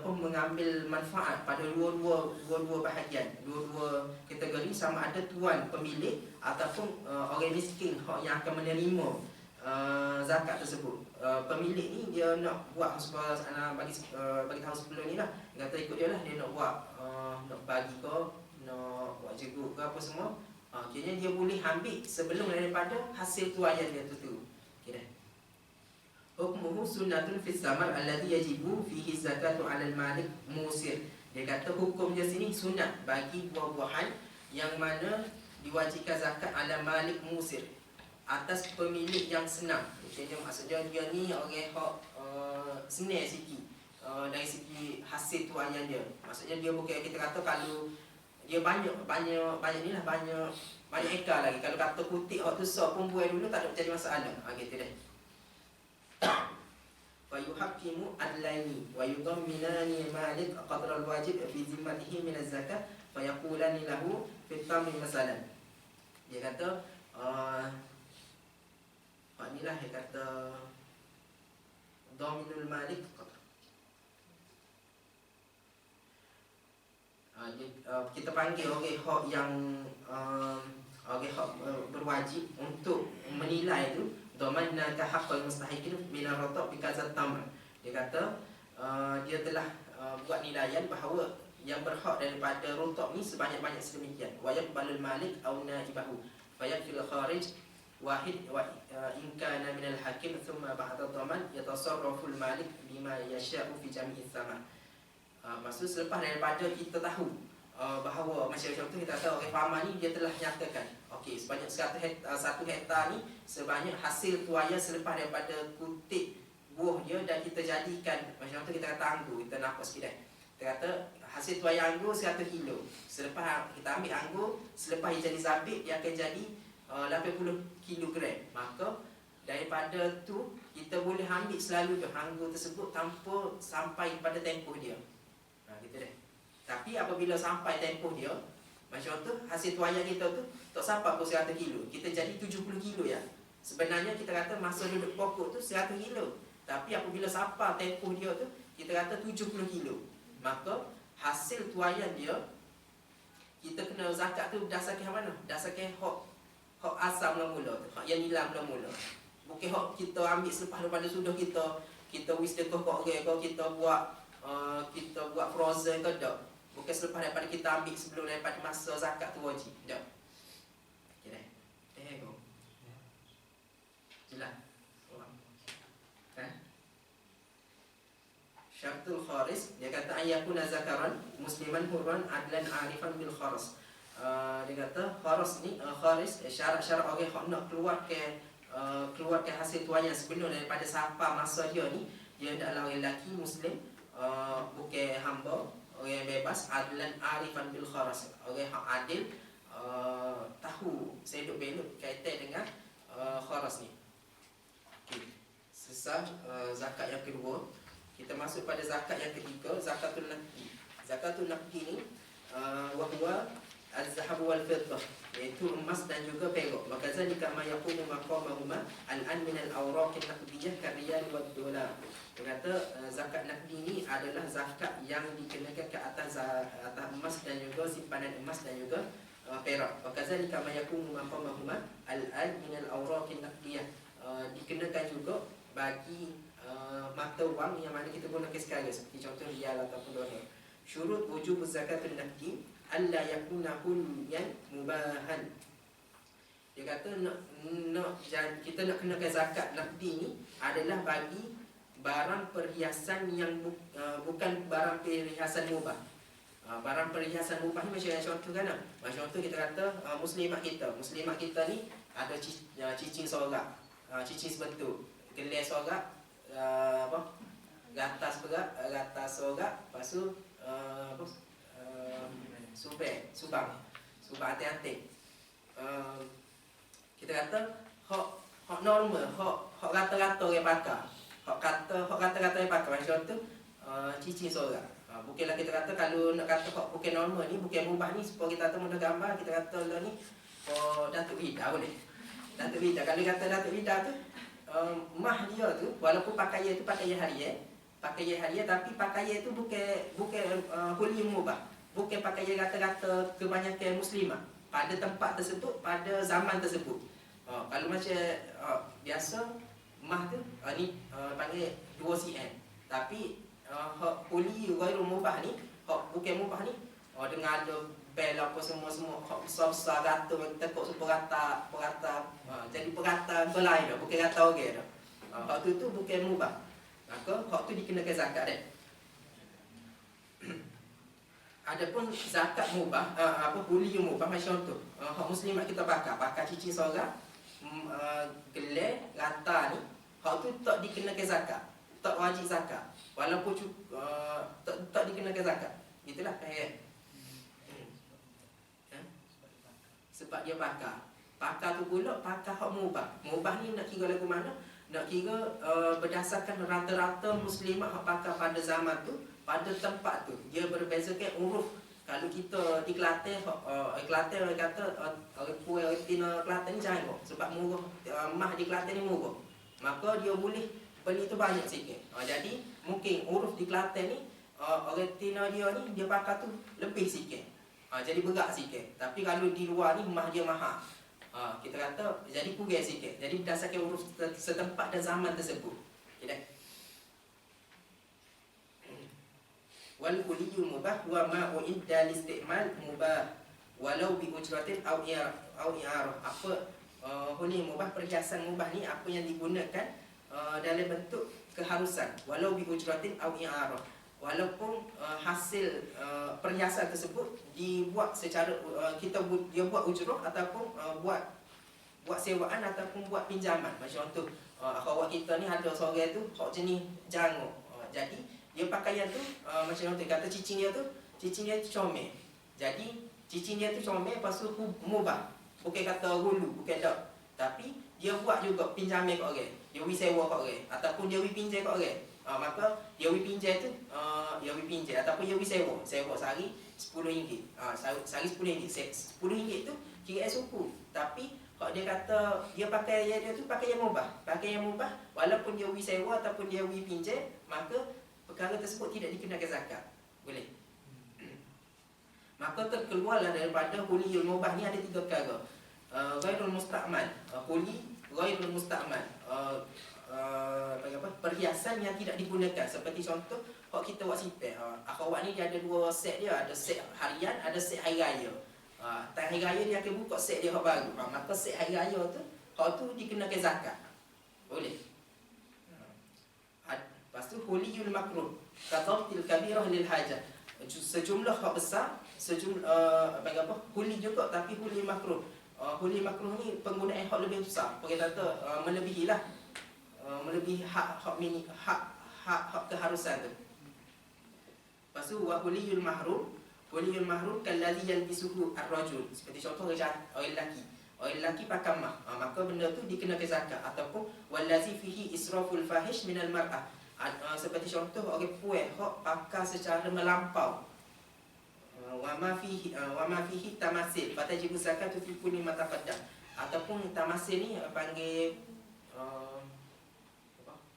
Speaker 1: mengambil manfaat pada dua bahagian, dua kategori, sama ada tuan pemilik ataupun orang miskin yang akan menerima zakat tersebut. Pemilik ni dia nak buat bagi tahu sebelum ni lah, dia kata ikut dia lah, dia nak buat nak bagi ke, nak buat jeruk ke apa semua. Akhirnya dia boleh ambil sebelum daripada hasil tuaian dia tu. Okey dah. Hukmuhu sunnatun fis samar alladhi yajibu fihi zakatu 'alal malik musir. Dia kata hukum dia sini sunat bagi buah-buahan yang mana diwajibkan zakat 'ala malik musir, atas pemilik yang senang. Maksudnya dia ni orang hak senang sikit dari segi hasil tuaian dia. Maksudnya dia bukan kita kata kalau dia banyak ni lah, banyak ekar lagi. Kalau kata kutik hak tu sok pun buai dulu tak ada jadi masalah. Gitu dah. Wa yuhaqqimu adlaini wa yudamminani malik qadra al-wajib fi zimmatihi min az-zakat fa yaqulani lahu fi tammi masalan. Dia kata inilah dia kata dhaminul malik. Kita panggil orang hak yang orang hak berwajib untuk menilai tu, dhamanna ka haqqal mustahiqin min ar-ratab bi kadzat tamr. Dia kata dia telah buat nilaian bahawa yang berhak daripada rotok ni sebanyak-banyak sedemikian. Wa yaqbalul malik aw naibahu fa yakfil kharij wahid wa in kana min al-hakim thumma ba'da dhaman yatasarrafu al-malik bima yasha'u fi jami'i thaman. Maksud selepas daripada kita tahu bahawa macam contoh kita kata orang farmer ni dia telah nyatakan okey sebanyak 1 hektar ni sebanyak hasil tuaya selepas daripada kutip buah dia dan kita jadikan macam contoh kita kata anggur, kita nampak sikit kita kata hasil tuaya anggur 100 kilo. Selepas kita ambil anggur, selepas dia jadi zabit dia akan jadi 80 kilogram. Maka daripada tu kita boleh ambil selalu anggur tersebut tanpa sampai pada tempoh dia. Gitu deh. Tapi apabila sampai tempoh dia, macam tu hasil tuaya kita tu tak sampai pun 100 kilo, kita jadi 70 kilo ya. Sebenarnya kita kata masa duduk pokok tu 100 kilo, tapi apabila sampai tempoh dia tu kita kata 70 kilo. Maka hasil tuaya dia kita kena zakat tu berdasarkan mana? Berdasarkan hak asal mula-mula tu, hak yang hilang mula-mula. Bukan hak kita ambil selepas daripada sudah kita wisdom kok orang kau kita buat frozen ke tak. Bukan selepas daripada kita ambil sebelum daripada masa zakat tu wajib. Tak. Okey dah. Go. Jelas. Syartul kharis dia kata ayakuna zakaran musliman hurran adlan arifan bil kharas. Dia kata kharas ni syarat-syarat orang hak nak keluarkan hasil tuaian sebelum daripada sampai masa dia ni dia adalah orang lelaki muslim, bukan hamba, orang yang bebas, adlan arifan bil kharas, orang yang adil, tahu seduk beluk kaitan dengan kharas ni. Okay. Sesah zakat yang kedua, kita masuk pada zakat yang ketiga, zakatul naqdi. Zakatul naqdi ni wahwa az-zahab wal fiddah, iaitu emas dan juga perak. Maka zalika ma yaqumu maqamahuma al-an min al-awraq an-naqdiyah kariyal wad dolar. Kata zakat naqdi ni adalah zakat yang dikenakan ke atas emas dan juga simpanan emas dan juga perak. Maka zalika ma yaqumu maqamahuma al-an min al-awraq an-naqdiyah, dikenakan juga bagi mata wang yang mana kita gunakan sekarang seperti contoh rial ataupun dolar. Syurut wujub zakatul naqdi alla yakuna hulyan mubahan. Dia kata kita nak kenakan zakat naqdi ni adalah bagi barang perhiasan yang bukan barang perhiasan mubah. Barang perhiasan mubah ni macam contoh kan. Macam contoh kita kata muslimat kita ni ada cincin sorak, cincin sebentuk, gelas sorak, gatas sorak, lepas tu subang hati-hati. Kita kata hak normal, hak rata-rata orang pakai. Hak rata-rata orang pakai macam tu cincin sorak. Bukanlah kita kata kalau nak kata hak bukan normal ni, bukan mubah ni, supaya kita kata mudah gambar, kita kata lah ni Datuk Vida boleh. Datuk Vida, kalau kata Datuk Vida tu mah dia tu walaupun pakaian tu pakaian harian, tapi pakaian tu bukan huli mubah, bukan pakaian rata-rata kebanyakan muslimah pada tempat tersebut, pada zaman tersebut. Kalau macam biasa mah tu ni panggil 2 cm, tapi hak huli ghairul mubah ni, hak bukan mubah ni dengan ada bel apa semua hak besar-besar rata tekuk super rata jadi perata belai dah, bukan rata orang dah. Hak tu bukan mubah. Maka hak tu dikenakan zakat dah. Adapun zakat mubah, huli mubah macam tu. Hak muslimat kita pakai cincin sorak, gelar rata ni, hak tu tak dikenakan zakat, tak wajib zakat. Walaupun tak dikenakan zakat. Itulah ayat. Sebab dia pakar tu pula pakar hak mubah. Mubah ni nak kira lagu mana? Nak kira berdasarkan rata-rata muslimat hak pakar pada zaman tu, pada tempat tu. Dia berbezakan uruf. Kalau kita di Kelantan, Kelantan orang kata orang Tina Kelantan ni jangan kok. Sebab murah, mah di Kelantan ni murah. Maka dia boleh beli tu banyak sikit. Jadi mungkin uruf di Kelantan ni orang Tina dia ni dia pakar tu lebih sikit. Jadi berat sikit. Tapi kalau di luar ni mah dia mahal. Kita kata jadi kurang sikit. Jadi berdasarkan huruf setempat dan zaman tersebut. Okay, wal kuliyul mubah wa ma uidda liistimal mubah walau bi ujratin au i'arah. Apa huli mubah, perhiasan mubah ni apa yang digunakan dalam bentuk keharusan, walau bi ujratin au i'arah, walaupun hasil perhiasan tersebut dibuat secara dia buat ujrah ataupun buat sewaan ataupun buat pinjaman. Macam contoh akhwat kita ni ada seorang tu hak jenis janguk. Jadi dia pakaian tu macam contoh kata cicing dia tu comel. Jadi cicing dia tu comel, lepas tu mubah. Bukan kata hulu, bukan tak. Tapi dia buat juga pinjaman kat orang. Dia wi sewa kat orang ataupun dia wi pinjam kat orang. Maka dia wi pinjam tu dia wi pinjam ataupun dia wi sewa sehari RM10. Sehari RM10. RM10 tu kira suku. Tapi kalau dia kata dia pakai dia tu pakai yang mubah, walaupun dia wi sewa ataupun dia wi pinjam, maka perkara tersebut tidak dikenakan zakat. Boleh. Maka terkeluarlah daripada huliyul mubah ni ada 3 perkara. Ghairul musta'mal, huli ghairul musta'mal, perhiasan yang tidak digunakan. Seperti contoh kalau kita buat sipir, akhwat ni dia ada 2 set dia, ada set harian, ada set hari raya. Hari raya dia akan buka set dia hak baru. Maka set hari raya tu hak tu dikenakan zakat. Boleh. Lepas tu huliyul makruh kadhabtil kabirah lil hajat, sejumlah hak besar, huli juga tapi huli makruh. Huli makruh ni penggunaan hak lebih besar. Kita kata melebihi hak keharusan tu. Lepas tu wa huliyul mahrum kallazi yalbisuhu ar-rajul. Seperti contoh orang lelaki pakai mah, maka benda tu dikenakan zakat. Ataupun wallazi fihi israful fahish minal mar'ah, seperti contoh orang puan hak pakai secara melampau. Wa ma fihi tamasil fatajibu zakatu fi kulli ma taqaddam. Ataupun tamasil ni panggil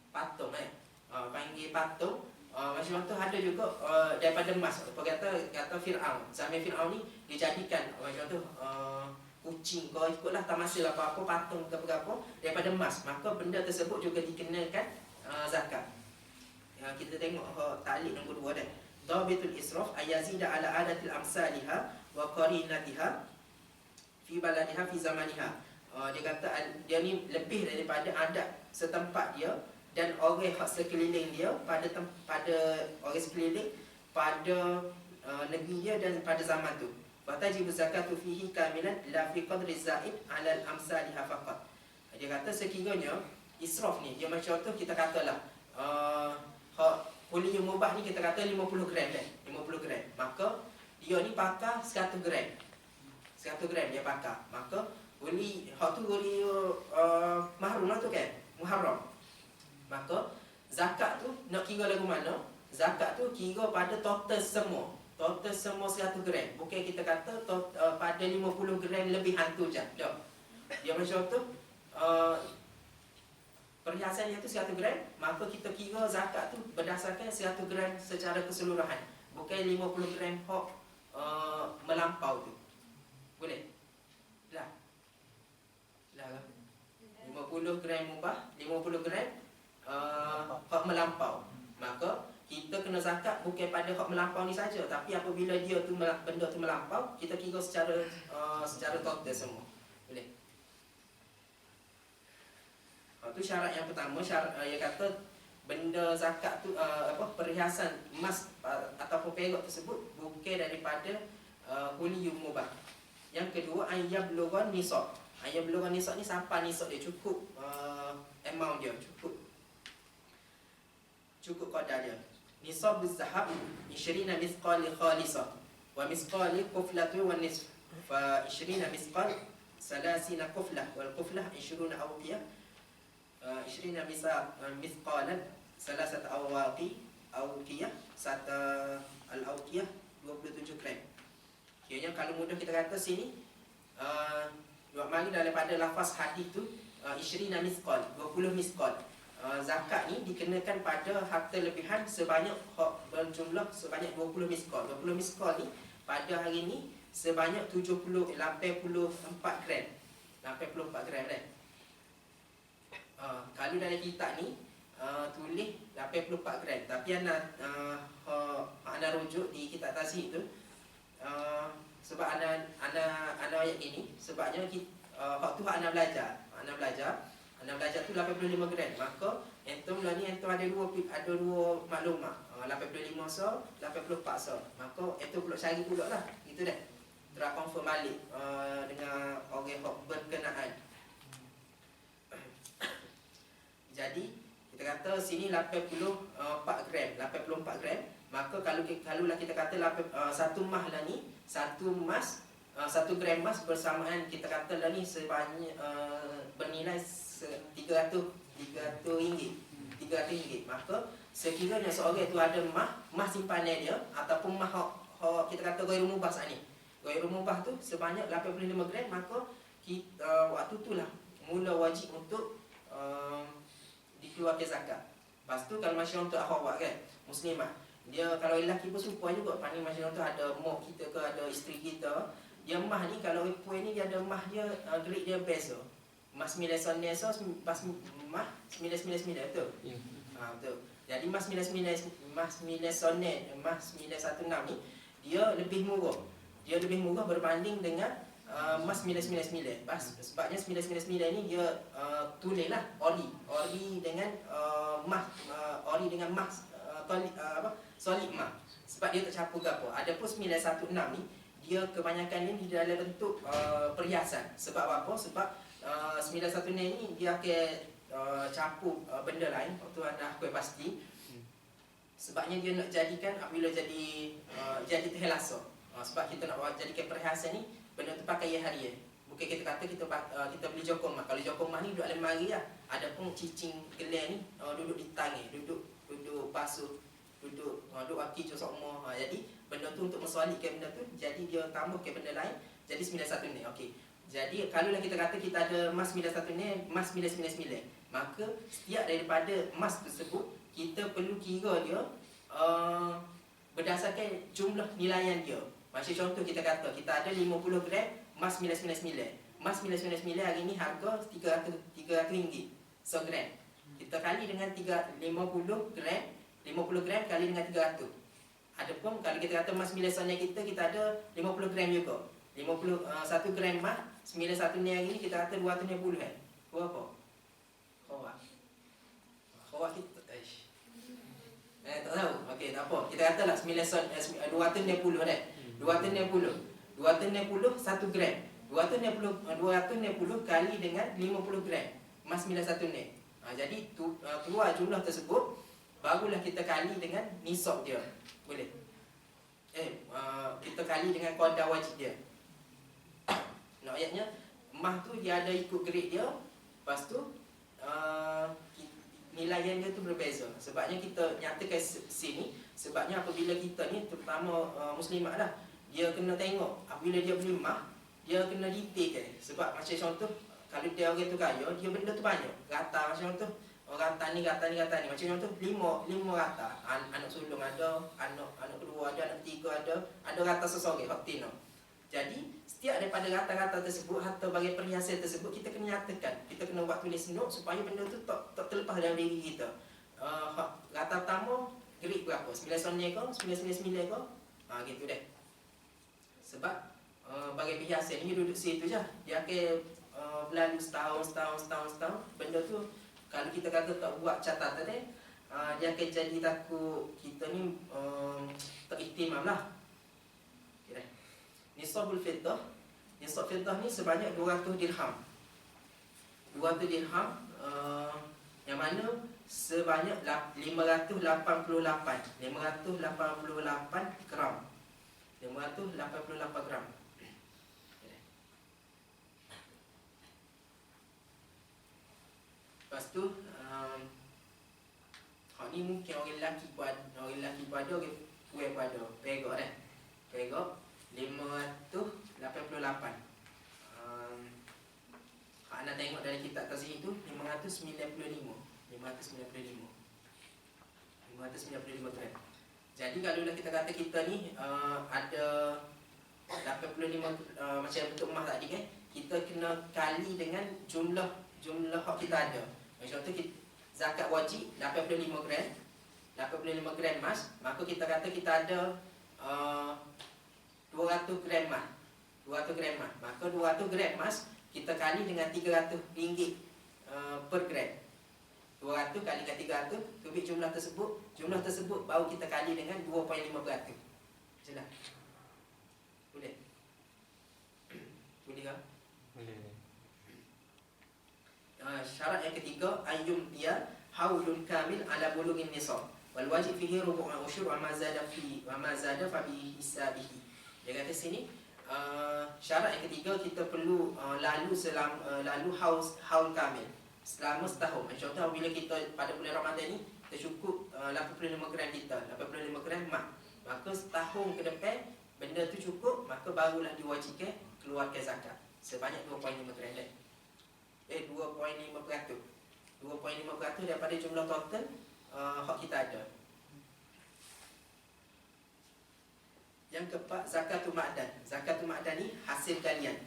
Speaker 1: patung panggil patung. Macam contoh ada juga daripada emas. Apa kata Firaun. Zaman Firaun ni dijadikan macam contoh kucing kau ikutlah tamasil apa-apa patung ke apa daripada emas. Maka benda tersebut juga dikenakan zakat. Kita tengok ta'liq nombor 2 dah. Dhabitul israf ayazida ala adatil amsalihah wa qarinatiha fi baladiha fi zamaniha. Dia kata dia ni lebih daripada adat setempat dia dan orang hak sekeliling dia pada orang sekeliling pada negeri dia dan pada zaman tu. Fatajibu zakatu fihi kamilan la fi qadri zaid ala al-amsalihah faqat. Dia kata sekiranya israf ni dia macam contoh kita katalah huli mubah ni kita kata 50 gram kan, 50 gram. Maka dia ni pakai 100 gram. 100 gram dia pakai. Maka huli hak tu huli mahrum lah tu kan, muharram. Maka zakat tu nak kira lagu mana? Zakat tu kira pada total semua 100 gram. Bukan kita kata pada 50 gram lebihan tu je. Tak. Dia macam tu perhiasan dia tu 100 gram, maka kita kira zakat tu berdasarkan 100 gram secara keseluruhan. Bukan 50 gram hok melampau tu. Boleh? Lah. 50 gram mubah, 50 gram hok melampau. Maka kita kena zakat bukan pada hak melampau ni saja, tapi apabila dia tu benda tu melampau, kita kira secara total semua. Boleh? Itu syarat yang pertama. Yang kata benda zakat tu perhiasan emas ataupun perak tersebut bukan daripada huliyul mubah. Yang kedua, ayyablugan nisab. Ayyablugan nisab ni sampai nisab dia cukup amount dia, cukup qadar dia. Nisabuz zahab 20 mithqal khalisah wa mithqal quflatu wa nisf fa 20 mithqal 30 quflah wal quflah 20 awqiyah 20 mithqalan 3 awqiyah satu al-awqiyah 27 gram. Kiranya kalau mudah kita kata sini mari daripada lafaz hadis tu 20 mithqal, 20 mithqal. Zakat ni dikenakan pada harta lebihan sebanyak berjumlah sebanyak 20 mithqal. 20 mithqal ni pada hari ni sebanyak 84 gram. 84 gram dah. Kalau dalam kitab ni tulis 84 gram, tapi ana rujuk di kitab tasih tu sebab ana ayat ini sebabnya waktu ana belajar tu 85 gram. Maka entum lah ni entum ada dua maklumat, 85 so, 84 so. Maka entum perlu cari pula lah. Gitu dah. Terus confirm balik dengan orang yang berkenaan. Jadi kita kata sini 84 gram. Maka kalau lah kita kata satu mas lah ni, satu gram mas bersamaan kita kata lah ni sebanyak bernilai 300 ringgit. Maka sekiranya seorang tu ada mas simpanan dia ataupun mas kita kata gaya mubah saat ni. Gaya mubah tu sebanyak 85 gram, maka kita waktu tu lah mula wajib untuk dikeluarkan zakat. Lepas tu kalau macam untuk akhwat kan, muslimah, dia kalau lelaki pun serupa juga. Pandai macam tu ada mak kita ke ada isteri kita, dia mah ni kalau puan ni dia ada mah dia grade dia best tu. Mas 9 sonne so pas mah 999 tu. Ya. Betul. Jadi mas 9 sonne, mas 916 ni dia lebih murah. Dia lebih murah berbanding dengan mas 999. Sebabnya 999 ni dia tulis lah ori dengan ori dengan mas solid mah. Sebab dia tak campur ke apa. Adapun 916 ni dia kebanyakan ni di dalam bentuk perhiasan. Sebab apa? Sebab 916 ni dia akan campur benda lain. Waktu anda aku pasti. Sebabnya dia nak jadikan apabila jadi terhelasa. Sebab kita nak jadikan perhiasan ni benda tu pakai harian. Bukan kita kata kita beli jokong mah. Kalau jokong mah ni duduk dalam lemari lah. Adapun cicing gelang ni duduk di tangan, duduk basuh, duduk wakil cosok semua. Jadi benda tu untuk mensolidkan benda tu, jadi dia tambah ke benda lain, jadi 91 ni. Okey. Jadi kalau kita kata kita ada mas 91 ni, mas 999, maka setiap daripada mas tersebut kita perlu kira dia berdasarkan jumlah nilaian dia. Macam contoh kita kata kita ada 50 gram mas 999. Mas 999 hari ni harga 300 ringgit segram. Kita kali dengan 50 gram kali dengan 300. Adapun kalau kita kata mas 999 kita ada 50 gram juga. 1 gram mas 91 ni hari ni kita kata 290 kan. Berapa? Khawa kita tak tahu. Okey, tak apa. Kita katalah 290 dah. 290 1 gram. 290 kali dengan 50 gram mas 91 ni. Jadi keluar jumlah tersebut, barulah kita kali dengan nisab dia. Boleh? Kita kali dengan qadar wajib dia. Nak ayatnya mah tu dia ada ikut grade dia. Lepas tu nilaian dia tu berbeza. Sebabnya kita nyatakan sini, sebabnya apabila kita ni terutama muslimat lah, dia kena tengok apabila dia beli mah, dia kena detailkan. Sebab macam contoh kalau dia orang tu kaya, dia benda tu banyak. Rata macam contoh, rata ni. Macam contoh 5 rata. Anak sulung ada, anak kedua ada, anak ketiga ada rata seseorang faktina. Jadi setiap daripada rata-rata tersebut, harta bagi perhiasan tersebut, kita kena nyatakan. Kita kena buat tulis note supaya benda tu tak terlepas dalam diri kita. Rata pertama grade berapa? 999 ke? 999 ke? Gitu deh. Sebab bagi perhiasan ni duduk situ je. Dia akan berlalu setahun. Benda tu kalau kita kata tak buat catatan dia akan jadi takut kita ni teriktimam lah. Okay, nisabul fiddah. Nisab fiddah ni sebanyak 200 dirham. 200 dirham yang mana sebanyak 588 gram. 588 gram. Lepas tu ni mungkin orang lelaki pun ada, orang perempuan pun ada. Perak dah. Perak 588. Anda tengok dari kitab tasih itu 595 gram. Jadi kalau kita kata kita ni ada 85 macam bentuk emas tadi kan, kita kena kali dengan jumlah hak kita ada. Contoh zakat wajib 85 gram, 85 gram emas, maka kita kata kita ada 200 gram emas. 200 gram emas. Maka 200 gram emas kita kali dengan RM300 per gram. 200 kali dengan 300, kubik jumlah tersebut baru kita kali dengan 2.5%. Jelas? Boleh? Boleh tak?
Speaker 2: Boleh.
Speaker 1: Syarat yang ketiga, ayyum dia haulun kamil ala bulughin nisab. Wal wajib fihi rubu'ul usyur wa ma zada fa bi hisabihi. Dia kata sini syarat yang ketiga kita perlu lalu haul kamil selama setahun. Contoh bila kita pada bulan Ramadan ni tercukup 85 gram kita, 85 gram mak. Maka setahun ke depan benda tu cukup, maka barulah diwajibkan keluarkan zakat sebanyak 2.5 gram. 2.5% daripada jumlah total hak kita ada. Yang keempat, zakatul ma'dan. Zakatul ma'dan ni hasil galian.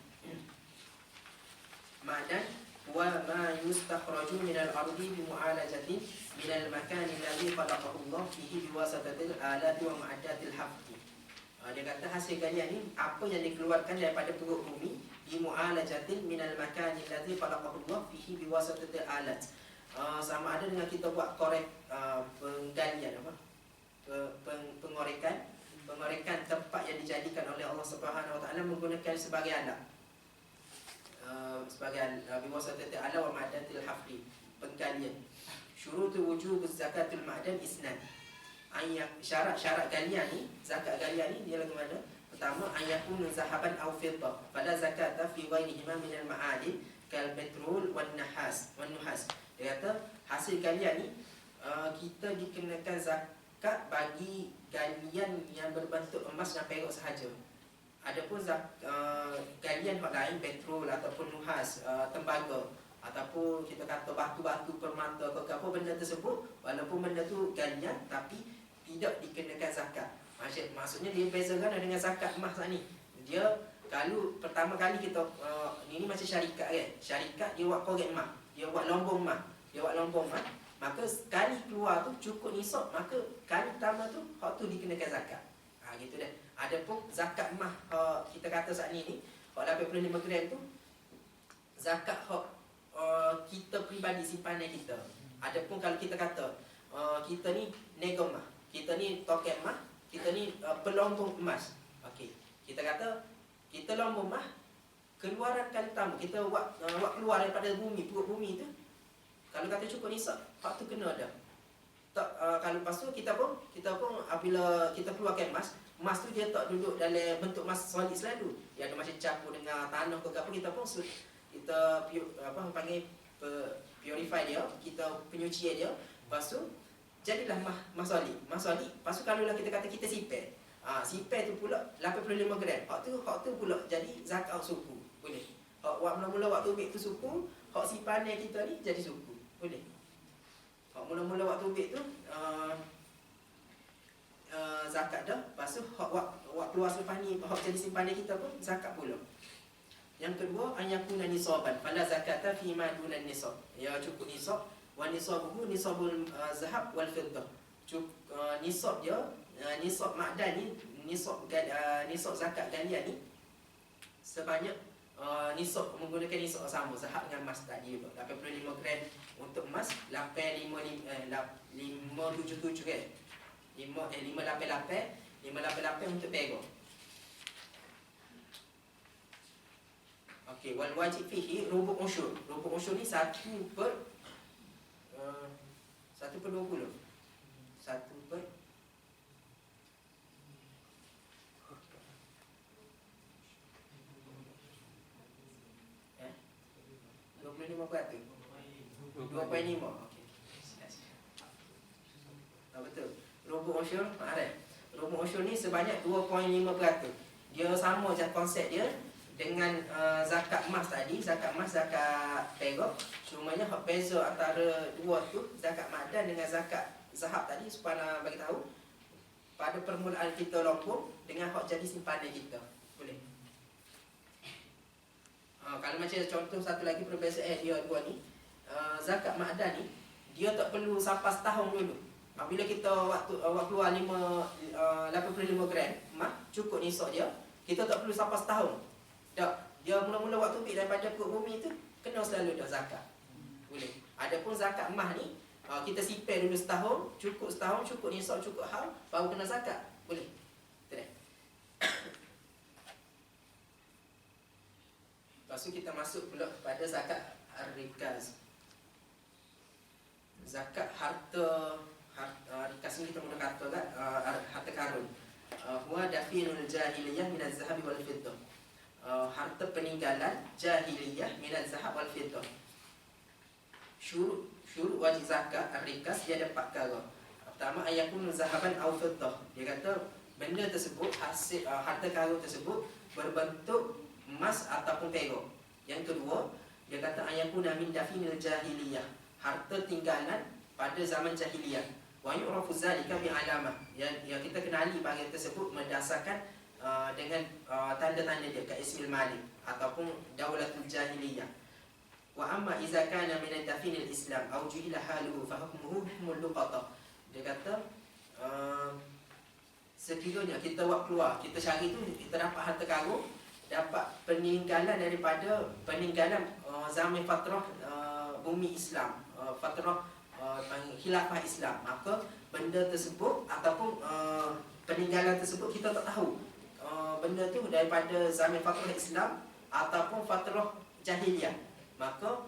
Speaker 1: Ma'dan wa ma yustakhraju minal ardi bi mu'alajatin minal makan alladhi khalaqahu Allah fihi biwasatatil alati wa ma'adatil hafti. Dia kata hasil galian ni apa yang dikeluarkan daripada perut bumi bi mu'alajatin minal makan alladhi khalaqahu Allah fihi biwasatatil alat. Sama ada dengan kita buat korek penggalian pengorekan tempat yang dijadikan oleh Allah Subhanahu Wa Taala menggunakan sebagai alat. Biwasatatil ala wa ma'adatil hafli, penggalian. Syurutu wujub zakatul ma'dan isnan. Syarat galian ni, zakat galian ni dia lagu mana? Pertama, ayakun zahaban aw fiddah. Fala zakata fi ghairihima min al-ma'adin kal petrol wan nuhas. Dia kata hasil galian ni kita dikenakan zakat bagi galian yang berbentuk emas dan perak sahaja. Adapun galian hak lain, petrol ataupun nuhas, tembaga ataupun kita kata batu-batu permata ke apa benda tersebut, walaupun benda tu galian tapi tidak dikenakan zakat. Maksudnya dia bezakan dengan zakat emas ni. Dia kalau pertama kali kita ini macam syarikat kan. Syarikat dia buat korek emas, dia buat lombong emas, maka sekali keluar tu cukup nisab, maka kali pertama tu hak tu dikenakan zakat. Gitu dah. Adapun zakat emas kita kata saat ni hak 85 gram tu zakat hak kita peribadi simpanan kita. Adapun kalau kita kata kita ni nego emas, kita ni toket emas, kita ni pelombong emas. Okey. Kita kata kita lombong emas, keluaran kali pertama kita buat keluar daripada bumi, perut bumi tu. Kalau kata cukup nisab, hak tu kena dah. Tak, kalau lepas tu kita pun apabila kita keluarkan emas tu dia tak duduk dalam bentuk emas solid selalu. Dia ada macam campur dengan tanah ke apa, kita pun kita panggil purify dia, kita penyucian dia. Lepas tu jadilah emas solid. Lepas tu kalau kita kata kita sipir. Sipir tu pula 85 gram. Hak tu pula jadi zakat suku. Boleh. Hak mula-mula waktu ubik tu suku, hak simpanan kita ni jadi suku. Boleh. Hak mula-mula waktu ubik tu zakat dah. Lepas tu hak keluar selepas ni, hak jadi simpanan kita pun zakat pula. Yang kedua, anyakuna nisaban. Fala zakata fi ma dunan nisab. Ya cukup nisab. Wa nisabuhu nisabul zahab wal fiddah. Nisab dia, nisab ma'dan ni, nisab zakat galian ni sebanyak nisab menggunakan nisab sama zahab dengan emas tadi juga. 85 gram untuk emas, 577 kan. 588 untuk perak. Okey, wal wajib fihi rubu' usyur. Rubu' usyur ni 1/20. 1/20. Ya. 25%. 2.5. Okey. Betul. Rubu' usyur, rubu' usyur ni sebanyak 2.5%. Dia sama je konsep dia dengan zakat emas tadi, zakat perak. Cumanya hak beza antara dua tu, zakat ma'dan dengan zakat zahab tadi, supaya bagi tahu pada permulaan kita lombong dengan hak jadi simpanan kita. Boleh. macam contoh satu lagi perbezaan dia dua ni. Zakat ma'dan ni dia tak perlu sampai setahun dulu. Bila kita waktu keluar 85 gram emas cukup nisab dia, kita tak perlu sampai setahun. Tak, dia mula-mula waktu pergi daripada perut bumi tu kena selalu dah zakat. Boleh. Adapun zakat emas ni kita simpan dulu setahun, cukup nisab, cukup haul, baru kena zakat. Boleh. Betul. Lepas tu kita masuk pula pada zakat ar-rikaz. Zakat harta rikas ni kita mula kata kan harta karun. Huwa dafinul jahiliyah min az-zahab wal fiddah. Harta peninggalan jahiliyah min az-zahab wal fiddah. Syurut wajib zakat ar-rikas dia ada 4 perkara. Pertama, ayakun zahaban aw fiddah. Dia kata benda tersebut, hasil harta karun tersebut berbentuk emas ataupun perak. Yang kedua, dia kata ayakun min dafinil jahiliyah, harta tinggalan pada zaman jahiliyah. Wa yu'rafu zalika bi alamah. Yang kita kenali bahagian tersebut berdasarkan dengan tanda-tanda dia, ka ismil malik ataupun daulatul jahiliyah. Wa amma iza kana min dafinil islam aw juhila haluhu fa hukmuhu hukmul luqata. Dia kata sekiranya kita buat keluar, kita cari tu, kita dapat harta karun, dapat peninggalan daripada peninggalan zaman fatrah bumi Islam, fatrah khilafah Islam, maka benda tersebut ataupun peninggalan tersebut kita tak tahu benda tu daripada zaman fatrah Islam ataupun fatrah jahiliyah, maka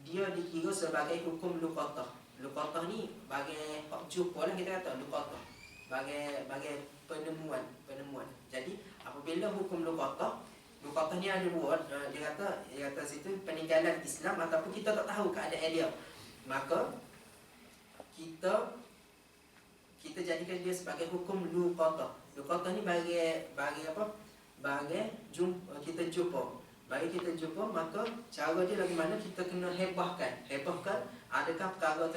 Speaker 1: dia dikira sebagai hukum luqatah. Luqatah ni bagai jumpa lah, kita kata luqatah bagai penemuan. Jadi apabila hukum luqatah ni ada dua, dia kata situ peninggalan Islam ataupun kita tak tahu keadaan dia, maka kita jadikan dia sebagai hukum luqatah. Luqatah ni bagi apa? Kita jumpa. Bagi kita jumpa, maka cara dia bagaimana kita kena hebahkan adakah perkara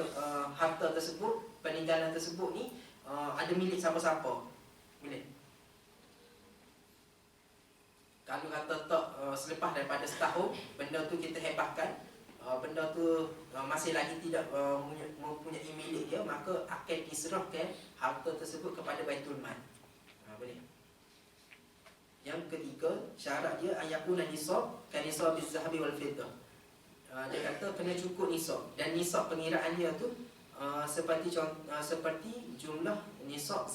Speaker 1: harta tersebut, peninggalan tersebut ni ada milik siapa-siapa. Boleh. Kalau kata tak selepas daripada setahun benda tu kita hebahkan, benda tu masih lagi tidak mempunyai milik dia, maka akan diserahkan harta tersebut kepada Baitul Mal. Boleh. Yang ketiga, syarat dia ayakuna nisab kan nisab biz-zahabi wal fiddah. Dia kata kena cukup nisab, dan nisab pengiraan dia tu seperti jumlah nisab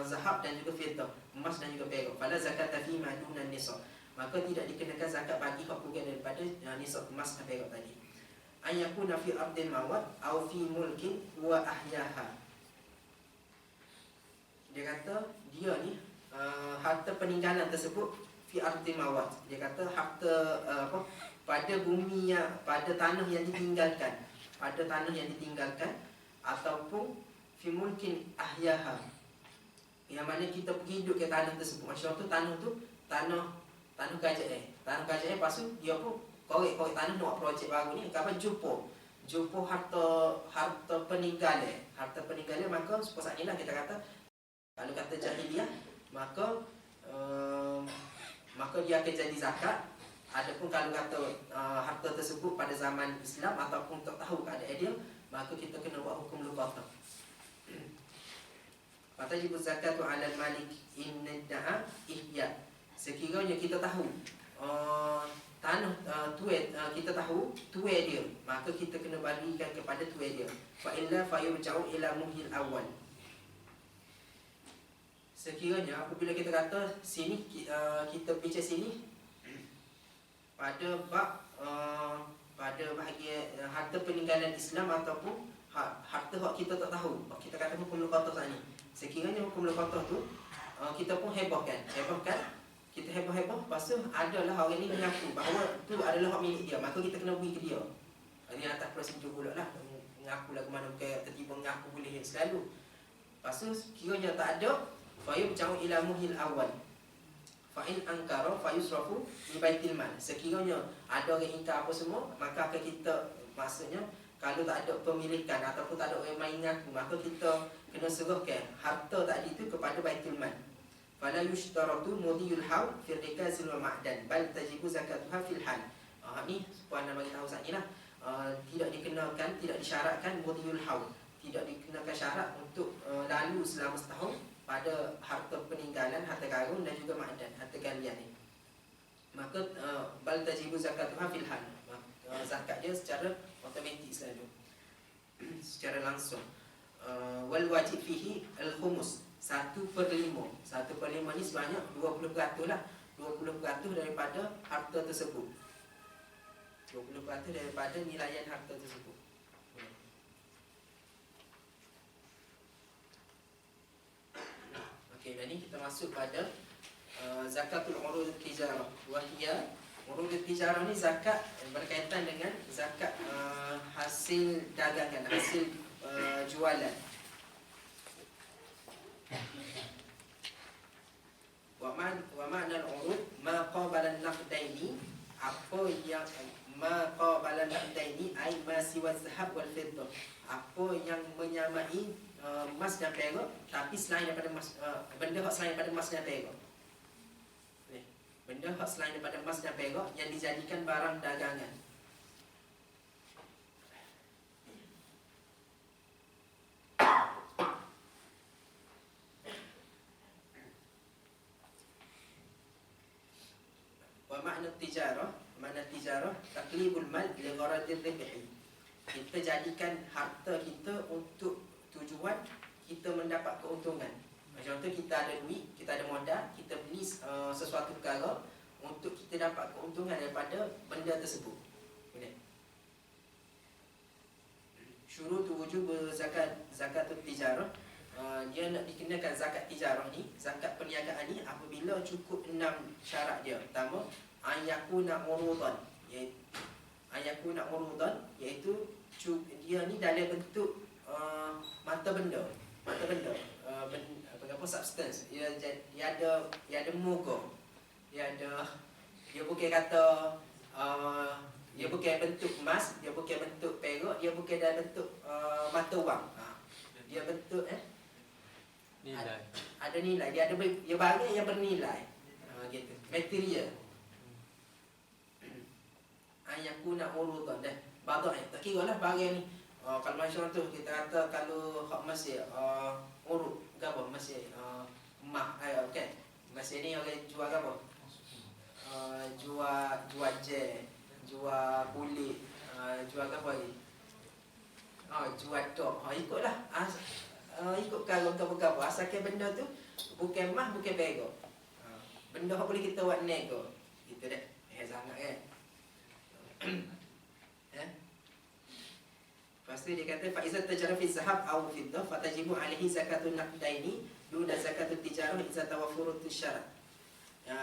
Speaker 1: zahab dan juga fiddah, emas dan juga perak. Fala zakat fi ma dunan nisab. Maka tidak dikenakan zakat bagi hak kurang daripada nisab emas dan perak tadi. Ayakuna fi ardil mawad aw fi mulkin wa ahyaha. Dia kata dia ni harta peninggalan tersebut fi ardil mawad. Dia kata harta pada bumi pada tanah yang ditinggalkan, ataupun fi mulkin ahyaha, yang mana kita pergi duduk ke tanah tersebut. Macam tu tanah kerajaan. Tanah kerajaan lepas tu dia pun korek tanah nak buat projek baru ni, kapan jumpa harta peninggalan, maka sepatutnya inilah kita kata, kalau kata jahiliyah, maka dia akan jadi zakat. Adapun kalau kata harta tersebut pada zaman Islam ataupun tak tahu keadaan dia, maka kita kena buat hukum luqatah. Fatajibu zakatu 'ala al-malik in da'a ihya. Sekiranya kita tahu tanah kita tahu tuai dia, maka kita kena bagikan kepada tuai dia. Fa illa fa yurja'u ila muhil awal. Sekiranya apabila kita kata sini, kita bincang sini pada bahagian harta peninggalan Islam ataupun harta hak kita tak tahu, kita kata hukum luqatah tadi. Sekiranya hukum luqatah tu kita pun hebahkan, kita hebah, lepas tu adalah orang ni mengaku bahawa tu adalah hak milik dia, maka kita kena beri ke dia. Ini atas prosedur pula lah, mengaku lah ke mana, bukan tertiba mengaku boleh selalu. Lepas tu kiranya tak ada, fa yubja'u ila muhil awal. Fa in ankara fa yusrafu li baitil mal. Sekiranya ada orang ingkar apa semua, maka akan kita, maksudnya kalau tak ada pemilikan ataupun tak ada orang main ngaku, maka kita kena serahkan harta tadi itu kepada Baitul Mal. Fala yushtaratu mudiyul hawl fi rikazil wa ma'dan bal tajibu zakatuha fil hal. Ni puan nak bagi tahu saat ni lah. Tidak dikenakan, tidak disyaratkan mudhiyul haul, tidak dikenakan syarat untuk lalu selama setahun pada harta peninggalan, harta karun dan juga ma'dan, harta galian ni. Maka bal tajibu zakatuha fil hal. Zakat dia secara automatik selalu, secara langsung. Wal wajib fihi al khumus, 1/5. 1/5 ni sebanyak 20% lah. 20% daripada harta tersebut. 20% daripada nilaian harta tersebut. Okey, dan ni kita masuk pada zakatul urud tijarah. Wahia urud tijarah ni zakat berkaitan dengan zakat hasil dagangan, hasil jualan. Wa ma'na al-urud ma qabala an-naqdaini, apa yang ma qabala an-naqdaini ai ma siwa zahab wal fiddah, apa yang menyamai emas dan perak tapi selain daripada emas, benda hak selain daripada emas dan perak. Benda hak selain daripada emas dan perak yang dijadikan barang dagangan. Wa makna tijarah taqlibul mal li gharadir ribhi. Kita jadikan harta kita untuk tujuan kita mendapat keuntungan. Contoh, kita ada duit, kita ada modal, kita beli sesuatu perkara untuk kita dapat keuntungan daripada benda tersebut. Boleh. Syurutu wujub zakatul tijarah. Dia nak dikenakan zakat tijarah ni, zakat perniagaan ni apabila cukup 6 syarat dia. Pertama, ayakuna urudan, iaitu dia ni dalam bentuk mata benda, apa substance. Dia ada muka, dia bukan kata dia bukan bentuk emas, dia bukan bentuk perak, dia bukan dalam bentuk mata wang. Dia bentuk nilai. Ada nilai, dia barang yang bernilai. Gitu. Material. Ayakuna urudan dah. Badak tak kira lah barang ni. Kalau macam tu kita kata kalau hak masih urut gapo masih emas okey. Masih ni orang jual gapo? Jual je, jual kulit, jual gapo lagi? Jual tok. Ikutlah. Ikut kalau gapo-gapo asalkan benda tu bukan emas, bukan perak. Benda hak boleh kita buat nego. Gitu dah. Sangat kan. Lepas tu dia kata fa iza tajara fi zahab aw fiddah fatajibu alaihi zakatun naqdaini duna zakatut tijarah iza tawaffurut syarat.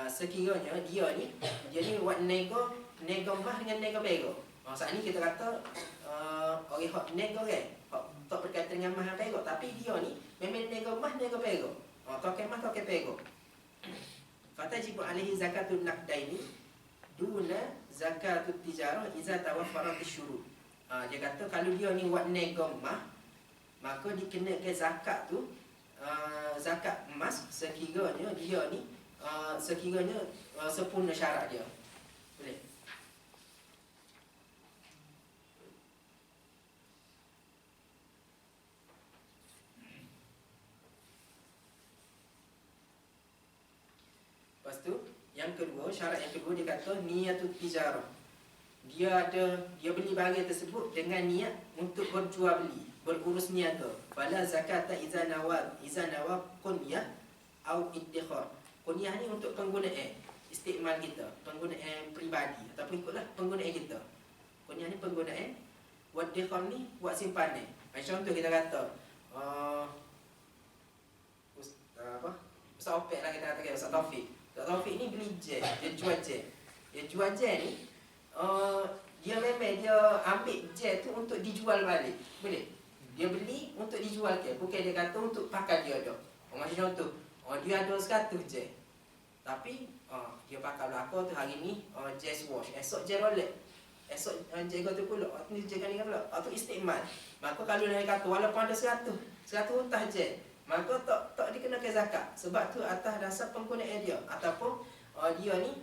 Speaker 1: Sekiranya dia ni buat nego emas dengan nego perak. Saat ni kita kata orang hak nego kan, hak tak berkaitan dengan emas dan perak, tapi dia ni memang nego emas, nego perak. Token emas, token perak. Fatajibu alaihi zakatun naqdaini duna zakatut tijarah iza tawaffarat syurut. Dia kata kalau dia ni buat nego emas, maka dikenakan zakat tu zakat emas sekiranya dia ni sempurna syarat dia. Boleh. Lepas tu yang kedua, syarat yang kedua dia kata niyatut tijarah. Dia beli barang tersebut dengan niat untuk berjual beli, berurus niaga. Fala zakata iza nawa qunyah au iddikhar. Qunyah ni untuk penggunaan istimal kita, penggunaan peribadi ataupun ikutlah penggunaan kita. Qunyah ni penggunaan, waddikhar ni buat simpanan. Contoh kita kata Ustaz Opek lah kita kata, Ustaz Taufik ni beli jet, dia jual jet. Dia jual jet ni dia memang dia ambil jet tu untuk dijual balik. Boleh? Dia beli untuk dijual ke, bukan dia kata untuk pakai dia dah. Macam contoh, dia ada 100 jet. Tapi dia pakai belakang tu hari ni jet wash, esok jet Rolex, esok jet tu pula, ni jet kan pula, atau istimal. Maka kalau dia kata walaupun ada 100 utah jet, maka tak dikenakan zakat. Sebab tu atas dasar penggunaan dia ataupun dia ni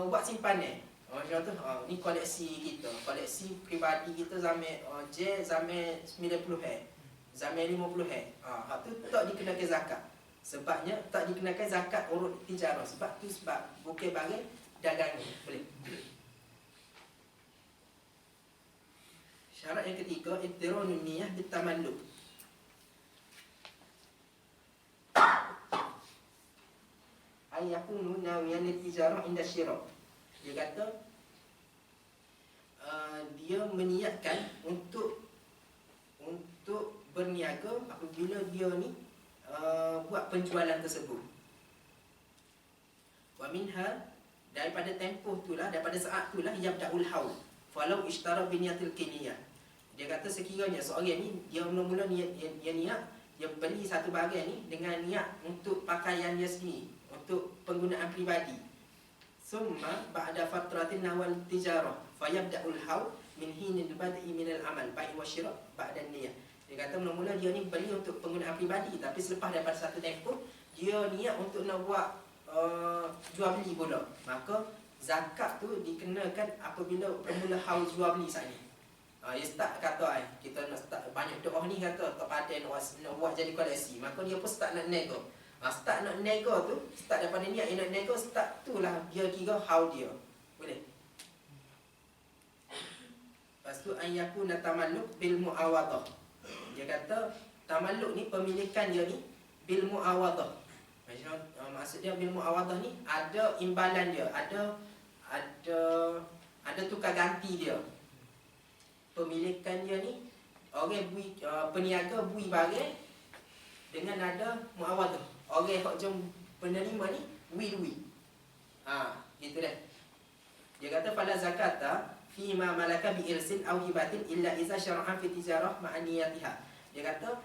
Speaker 1: buat simpanan. Macam tu, ni koleksi kita, koleksi peribadi kita zaman J zaman 90 zaman 50 hak tu tak dikenakan zakat. Sebabnya tak dikenakan zakat urut tijarah. Sebab tu sebab bukan barang dagangan. Boleh. Syarat yang ketiga, ittiranun niyah bitamalluk. Ayakunu nawiyan tijarah inda syira. Dia kata dia meniatkan untuk berniaga apabila dia ni buat penjualan tersebut. Wa minha, daripada tempoh itulah, daripada saat itulah yabda'ul haul falau ishtara bi niyatil kiniyah. Dia kata sekiranya seorang ni dia mula-mula niat dia beli satu barang ni dengan niat untuk pakaian dia sendiri, untuk penggunaan peribadi. Summa ba'da fatratin nawal tijarah fayabda'ul haul min hinil bad'i minal amal bai' wa syira' ba'da niyah. Dia kata mula-mula dia ni beli untuk penggunaan peribadi, tapi selepas daripada satu tempoh dia niat untuk nak buat jual beli pula. Maka zakat tu dikenakan apabila bermula haul jual beli saat ni. Dia start kata kita nak start banyak doa ni, kata tak pandai nak buat jadi koleksi, maka dia pun start nak nego. Start nak nego tu, start daripada niat nak nego, start tu lah dia kira haul dia. Boleh. Lepas tu ayyakuna tamalluk bil muawadah. Dia kata tamalluk ni pemilikan dia ni bil muawadah. Maksud dia bil muawadah ni ada imbalan dia, ada tukar ganti dia. Pemilikan dia ni orang bui, peniaga bui barang dengan ada muawadah. Orang hak jom penerima ni bui duit. Gitu dah. Dia kata fala zakata fi ma malaka bi irsin aw hibatin illa iza syar'an fi tijarah ma'aniyatiha. Dia kata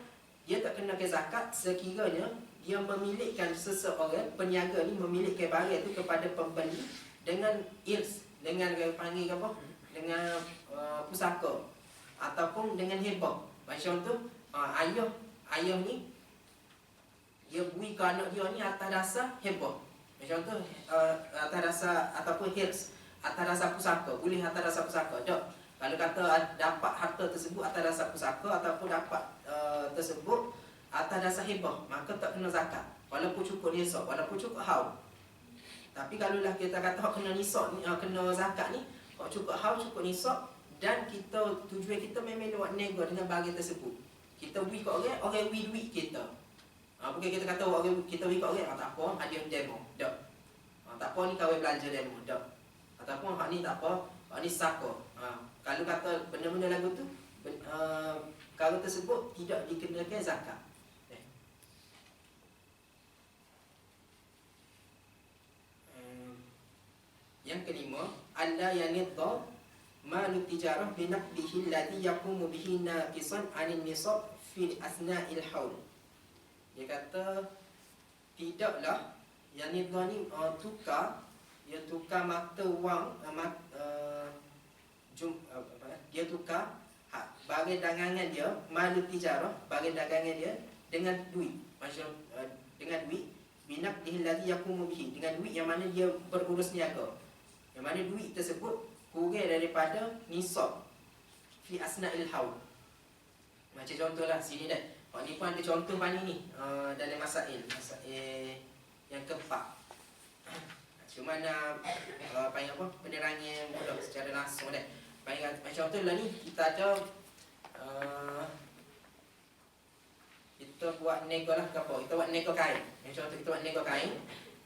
Speaker 1: dia tak kena ke zakat sekiranya dia memilikkan seseorang, peniaga ni memilikkan barang tu kepada pembeli dengan irs, dengan panggil apa? Dengan pusaka ataupun dengan hibah. Macam tu ayah ni dia bui ke anak dia ni atas dasar hibah. Macam tu atas dasar ataupun hirs, atas dasar pusaka. Boleh atas dasar pusaka. Tak. Kalau kata dapat harta tersebut atas dasar pusaka ataupun dapat tersebut atas dasar hibah, maka tak kena zakat. Walaupun cukup nisab, walaupun cukup haul. Tapi kalau lah kita kata kena nisab ni, kena zakat ni, cukup haul, cukup nisab, dan kita tujuan kita memang nak nego dengan barang tersebut. Kita beri kat orang, orang beri duit kita. Bukan kita kata orang kita beri kat orang, tak apa, ada demo. Tak. Tak apa ni kawin belanja demo. Tak. Ataupun hak ni tak apa, hak ni saka. Kalau kata benda-benda lagu tu, kalau tersebut tidak dikenakan zakat. Yang kelima, alla yanidda malu tijarah binaqdihi alladhi yaqumu bihi naqisan 'anil nisab fi asna'il haul. Dia kata tidaklah yanidda ni tukar, dia tukar mata wang, dia tukar barang dagangan dia, malu tijarah, barang dagangan dia dengan duit. Macam dengan duit binaqdihi alladhi yaqumu bihi, dengan duit yang mana dia berurus niaga. Yang mana duit tersebut kurang daripada nisab fi asna'il haul. Macam contohlah sini dah. Ni pun ada contoh banyak ni dalam masail yang keempat. Cuma nak panggil apa? Penerangan mudah secara langsung dah. Panggil macam contohlah ni kita ada kita buat nego lah ke apa? Kita buat nego kain. Macam contoh kita buat nego kain.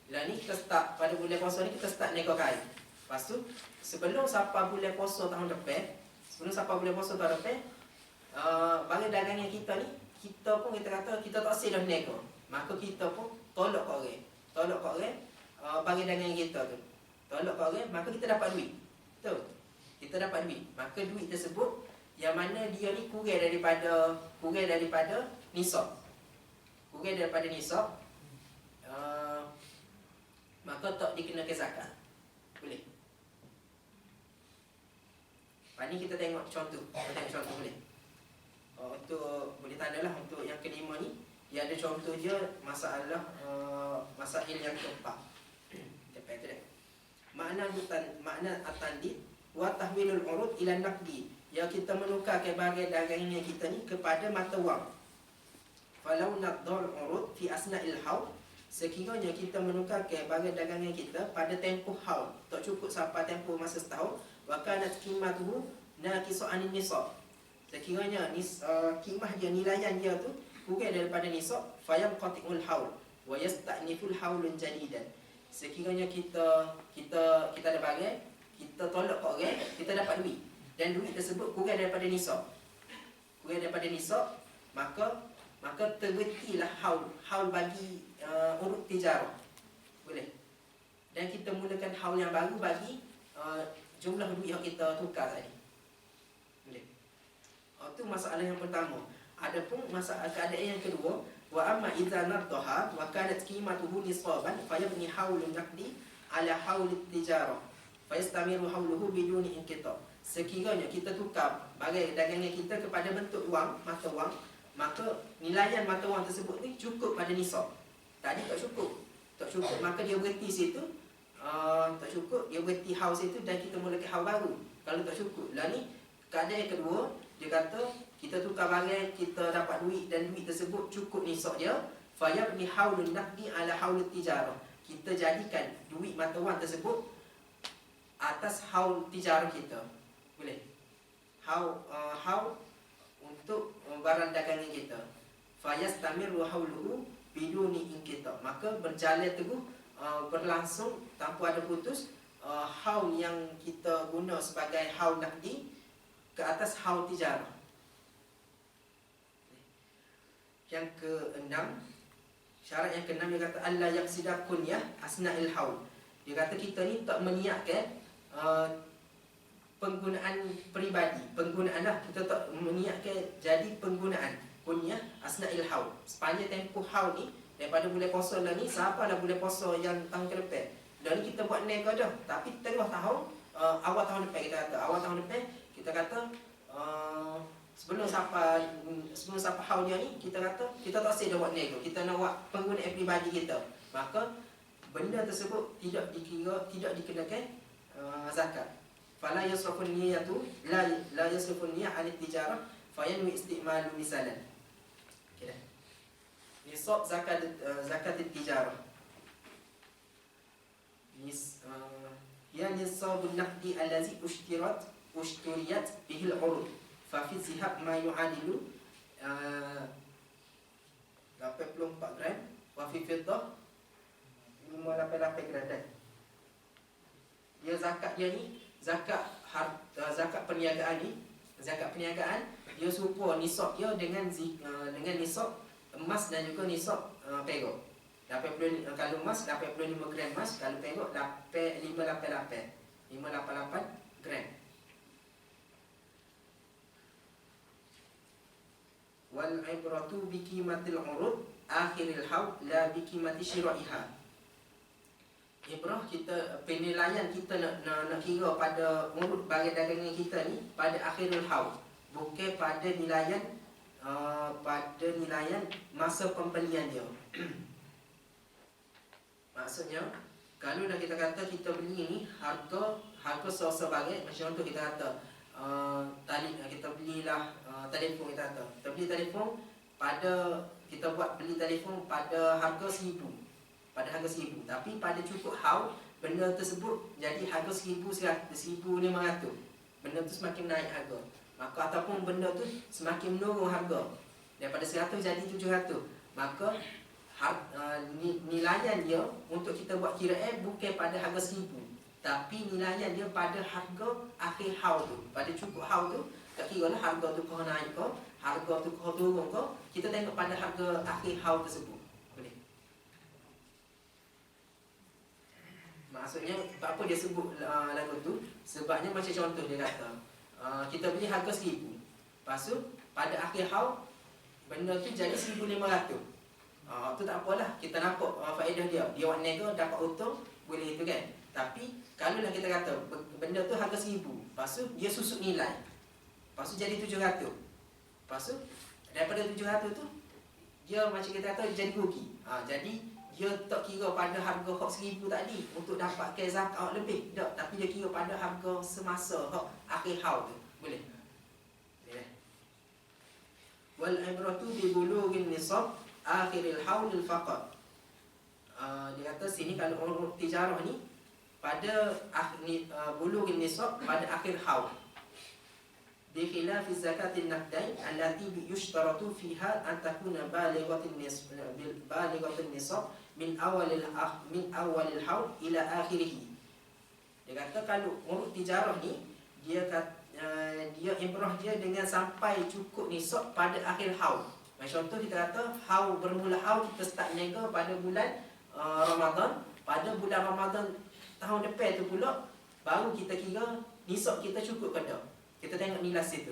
Speaker 1: Lah ni kita start pada bulan puasa ni kita start nego kain. Lepas tu sebelum sampai bulan puasa tahun depan, barang dagangan kita ni, kita pun kita kata kita tak sel dah nego. Maka kita pun tolak kat orang. Barang dagangan kita tu. Tolak kat orang, maka kita dapat duit. Betul? Kita dapat duit. Maka duit tersebut yang mana dia ni kurang daripada nisab. Kurang daripada nisab, maka tak dikenakan zakat. Boleh. Ni kita tengok contoh. Boleh. Untuk boleh tandalah untuk yang kelima ni, dia ada contoh dia masalah masail yang keempat. Tepat tu dah. makna at-tandid wa tahwilul urud ila naqdi, ya kita menukarkan barang dagangan kita ni kepada mata wang. Falau nadhal urud fi asna'il haul, sekiranya kita menukarkan barang dagangan kita pada tempoh haul, tak cukup sampai tempoh masa setahun, wa kanat qimatuhu naqisu anin nisab, sekiranya kimah dia, nilaian dia tu kurang daripada nisab, fayam qati'ul haul wa yasta'niful haulun jadidan, sekiranya kita ada barang, kita tolak kat orang, kita dapat duit, dan duit tersebut kurang daripada nisab, maka terhentilah haul bagi urut tijarah, boleh. Dan kita mulakan haul yang baru bagi jumlah duit yang kita tukar tadi, boleh. Itu masalah yang pertama. Adapun masalah keadaan yang kedua, wa amma idza nadhaha wa kanat qimatuhu nisaban fayabni haulun naqdi ala haul tijarah fayastamiru hauluhu biduni inqita, sekiranya kita tukar barang dagangan kita kepada bentuk wang, mata wang, maka nilaian mata wang tersebut ni cukup pada nisab. Tadi tak cukup, maka dia berhenti situ. Tak cukup, dia berhenti haul situ dan kita mulakan haul baru. Kalau tak cukup lah ni, keadaan yang kedua, dia kata kita tukar barang, kita dapat duit dan duit tersebut cukup nisab dia, fayabni haulun naqdi ala haul tijarah, kita jadikan duit mata wang tersebut atas haul tijarah kita, boleh. Haul untuk barang dagangan kita, fayastamiru hauluhu biduni inqita, maka berjalan teguh, berlangsung tanpa ada putus haul yang kita guna sebagai haul naqdi ke atas haul tijarah. Yang keenam, syarat yang keenam, dia kata alla yaqsida kunyah asna'il haul, dia kata kita ni tak meniatkan penggunaan peribadi, kita tak meniatkan jadi penggunaan kunyah asna'il haul, sepanjang tempoh haul ni, daripada bulan puasa lah ni sampailah bulan puasa yang tahun ke depan. Dan ni kita buat nego dah, tapi tengah tahun, awal tahun depan, kita kata sebelum sampai haul dia ni, kita kata kita tak asyik dah buat nego, kita nak buat penggunaan peribadi kita, maka benda tersebut tidak dikenakan zakat. Fala yasrafun niyatu la yasrafun niyah 'ala tijarah fayanwi istimalu misalan. Okey dah. Nisab zakat tijarah. Ya nisabun naqdi allazi ushturiyat bihi al-urud fa fi zihab ma yu'adilu 84 gram wa fi fiddah 588 gram. Dia zakat dia ni, zakat perniagaan ni, dia serupa nisab dia dengan nisab emas dan juga nisab perak. 80, kalau emas 85 gram emas, kalau perak 588 gram. Wal ibratu bi qimatil urud akhiril haul la bi qimati syira'iha. Ibrah kita, penilaian kita nak kira pada urut barang dagangan kita ni pada akhirul haul, bukan pada nilaian masa pembelian dia. Maksudnya, kalau dah kita kata kita beli ni harga sesuatu barang, macam contoh kita kata kita belilah telefon, kita beli telefon kita beli telefon pada harga 1,000, tapi pada cukup haul benda tersebut jadi harga 1,500, benda tu semakin naik harga, maka ataupun benda tu semakin menurun harga daripada 100 jadi 700, maka nilaian dia untuk kita buat kiraan bukan pada harga 1,000, tapi nilaian dia pada harga akhir haul tu, pada cukup haul tu. Tak kira lah harga tu kau naik ke, harga tu kau turun ke, kita tengok pada harga akhir haul tersebut. Maksudnya apa dia sebut lagu tu? Sebabnya macam contoh dia kata kita beli harga 1,000, lepas tu pada akhir haul benda tu jadi 1,500. Tu tak apalah, kita nampak faedah dia buat nego dapat untung, boleh itu kan. Tapi kalau lah kita kata benda tu harga 1,000, lepas tu dia susut nilai, lepas tu jadi 700, lepas tu daripada 700 tu dia macam kita kata jadi rugi. Jadi dia tak kira pada harga hak 1000 tadi untuk dapatkan zakat lebih, tak, tapi dia kira pada harga semasa hak akhir haul tu. Boleh? Boleh. Wal ibratu bi bulughil nisab akhiril haul faqat. Dia kata sini kalau urut tijarah ni pada bulughil nisab pada akhir haul. Bi khilafi zakatin naqdain allati yushtaratu fiha an takuna balighatin nisab min awalil haul ila akhirih. Dia kata kalau urut tijarah ni dia ibrah dia dengan sampai cukup nisab pada akhir haul. Contoh kita kata haul bermula haul kita start niaga pada bulan Ramadan, pada bulan Ramadan tahun depan tu pula baru kita kira nisab kita cukup ke tak. Kita tengok nilai situ.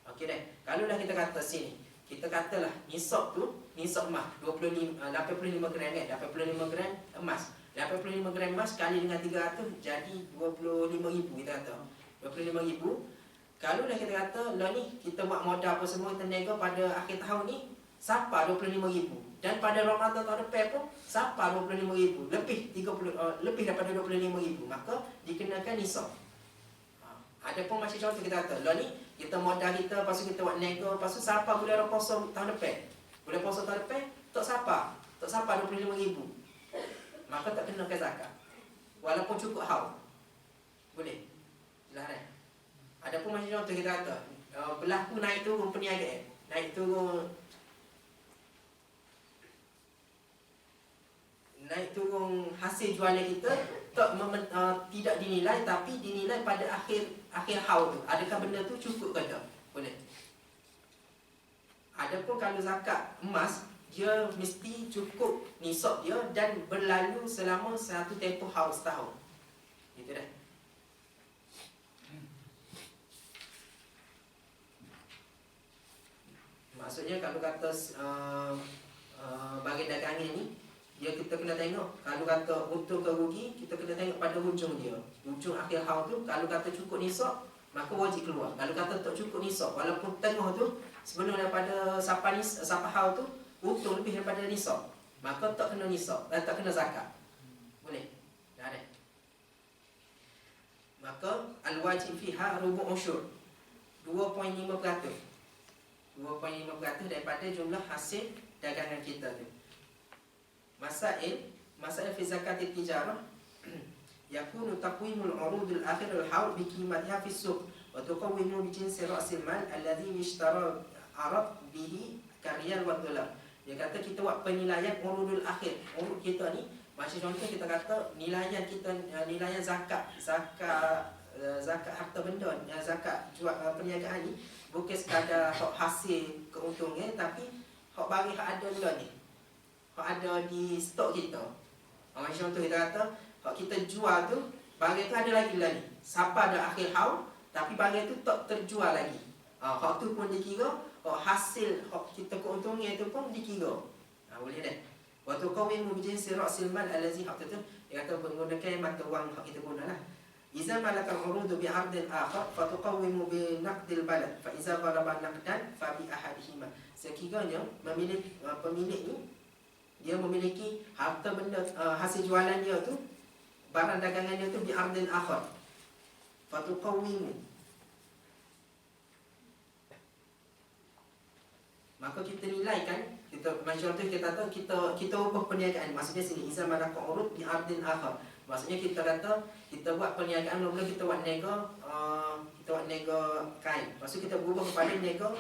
Speaker 1: Okey dah. Kalau dah kita kata sini, kita katalah nisab tu, nisab emas 85 gram kan, 85 gram emas. 85 gram emas kali dengan 300 jadi 25,000 kita kata. 25,000. Kalau dah kita kata lah ni kita buat modal apa semua kita niaga pada akhir tahun ni sapa 25,000 dan pada Ramadan tahun depan pun sapa 25,000 lebih daripada 25,000 maka dikenakan nisab. Adapun macam contoh kita kata lah ni kita modal kita lepas tu kita buat niaga lepas tu sapa bulan puasa tahun depan. Bulan puasa tahun depan tak sapa 25,000. Maka tak kenakan zakat. Walaupun cukup haul. Boleh. Jelas kan? Adapun macam contoh kita kata berlaku naik turun perniagaan, naik turun hasil jualan kita tidak dinilai tapi dinilai pada akhir haul tu. Adakah benda tu cukup ke tak? Boleh. Adapun kalau zakat emas dia mesti cukup nisab dia dan berlalu selama satu tempoh haul setahun. Gitu dah. Maksudnya kalau kata bagi dagangan ni kita kena tengok kalau kata untung ke rugi kita kena tengok pada hujung dia. Hujung akhir haul tu kalau kata cukup nisab maka wajib keluar. Kalau kata tak cukup nisab walaupun tengah tu sebelum daripada sapa haul tu untung lebih daripada nisab maka tak kena nisab dan tak kena zakat. Boleh? Dah ada. Maka al-wajib fiha rubu' usyur 2.5% 2.5% daripada jumlah hasil dagangan kita tu. Masail fi zakat tijarah yakunu taqwimul urudul akhirul haul bi qimatiha fi suq wa tuqawwimu bi jinsi ra'sil mal alladhi yishtara arad bihi kariyal wa dolar. Dia kata kita buat penilaian urudul akhir. Urud kita ni macam contoh kita kata nilaian zakat harta benda, zakat jual perniagaan ni bukan sekadar hasil keuntungan tapi hak bagi hak ada dulu ni. Hak ada di stok kita. Macam contoh kita kata hak kita jual tu barang tu ada lagi lah ni. Siapa ada akhir haul tapi barang tu tak terjual lagi. Hak tu pun dikira, hak hasil hak kita keuntungan tu pun dikira. Boleh dah. Wa tuqawwimu bi jinsi ra'sil mal allazi hak tu dia kata menggunakan mata wang hak kita gunalah. Iza malakal urudu bi 'ardin akhar fa tuqawwimu bi naqdil balad fa iza ghalaba naqdan fa bi ahadihima. Sekiranya pemilik ni dia memiliki harta benda hasil jualan dia tu barang dagangan dia tu bi 'ardin akhar fa tuqawwimu maka kita nilaikan macam contoh kita kata kita ubah perniagaan maksudnya sini iza malakal urud bi 'ardin akhar. Maksudnya kita kata kita buat perniagaan mula-mula kita buat nego kain. Lepas tu kita berubah kepada nego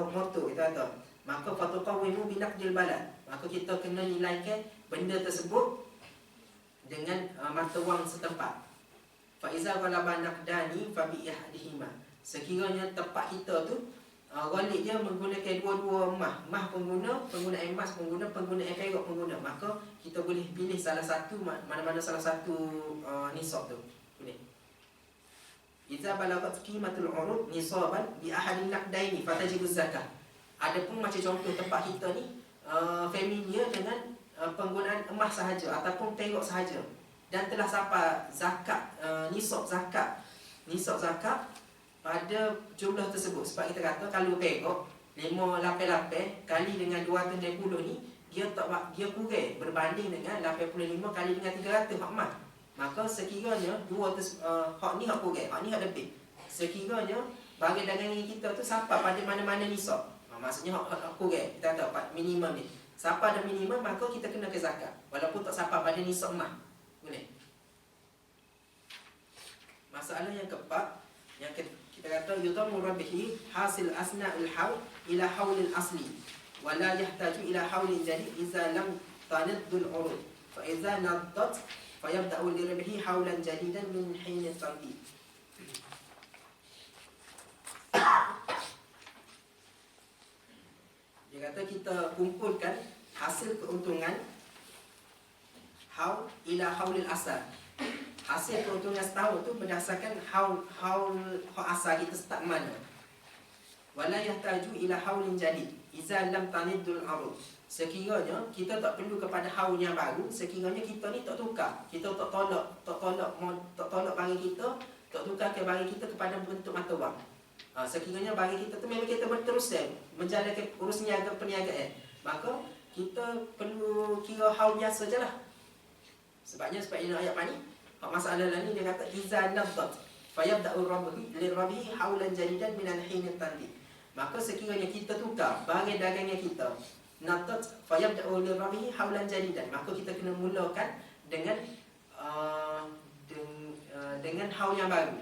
Speaker 1: motor kita kata. Maka fatuqawwimu bi naqdil balad. Maka kita kena nilaikan benda tersebut dengan mata wang setempat. Fa iza ghalaba naqdani fa bi ihdihima. Sekiranya tempat kita tu ghalib dia menggunakan dua-dua emas penggunaan emas penggunaan perak pengguna, maka kita boleh pilih salah satu mana-mana salah satu nisab tu. Boleh. Idza balagat qimatul urud nisaban bi ahadin naqdaini fatajibuz zakah. Adapun macam contoh tempat kita ni familiar dengan penggunaan emas sahaja ataupun perak sahaja dan telah sampai zakat nisab zakat pada jumlah tersebut. Sebab kita kata kalau perak 588 kali dengan 260 ni dia kurang berbanding dengan 85 kali dengan 300 hak emas. Maka sekiranya hak ni hak kurang, hak ni hak lebih. Sekiranya bagi dagangan kita tu sampai pada mana-mana nisab. Maksudnya hak kurang, kita kata minimum ni. Sampai ada minimum maka kita kena ke zakat. Walaupun tak sampai pada nisab emas. Boleh. Masalah yang keempat, yang kita kata yudammu rabihi hasil asna'ul haul ila haulil asli wala yahtaju ila haulin jadid idza lam tanaddul urud fa idza naddat fayabda'u li rabihi haulan jadidan min hin at-tanbih. Dia kata kita kumpulkan hasil keuntungan haul ila haulil asal. Hasil keuntungan setahun tu berdasarkan haul asal kita start mana. Wala yahtaju ila haulin jadid idza lam tanidul arud. Sekiranya kita tak perlu kepada haul yang baru, sekiranya kita ni tak tukar, kita tak tolak barang kita, tak tukar ke barang kita kepada bentuk mata wang. Sekiranya barang kita tu memang kita berterusan menjalankan urus niaga perniagaan, maka kita perlu kira haul biasa je lah. Sebab ini ayat apa ni? Masalah lain dia kata iza nabdat fayabda'u lirabihi haulan jadidan min al-hin at-tanbih. Maka sekiranya kita tukar barang dagangan kita, nabdat fayabda'u lirabihi haulan jadidan, maka kita kena mulakan dengan haul yang baru.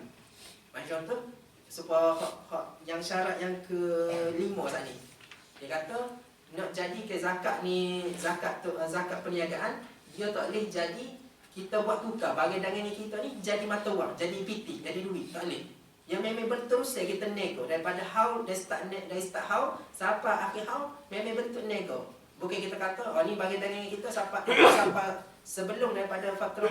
Speaker 1: Macam tu supaya yang syarat yang ke-5 saat ni. Dia kata nak jadi ke zakat ni, zakat perniagaan, dia tak boleh jadi kita buat tukar barang dagangan kita ni jadi mata wang, jadi PT, jadi duit, tak boleh. Yang memang berterusnya kita nego daripada haul, dari start haul sampai akhir haul memang bentuk nego. Bukan kita kata ni barang dagangan kita sampai sebelum daripada fatrah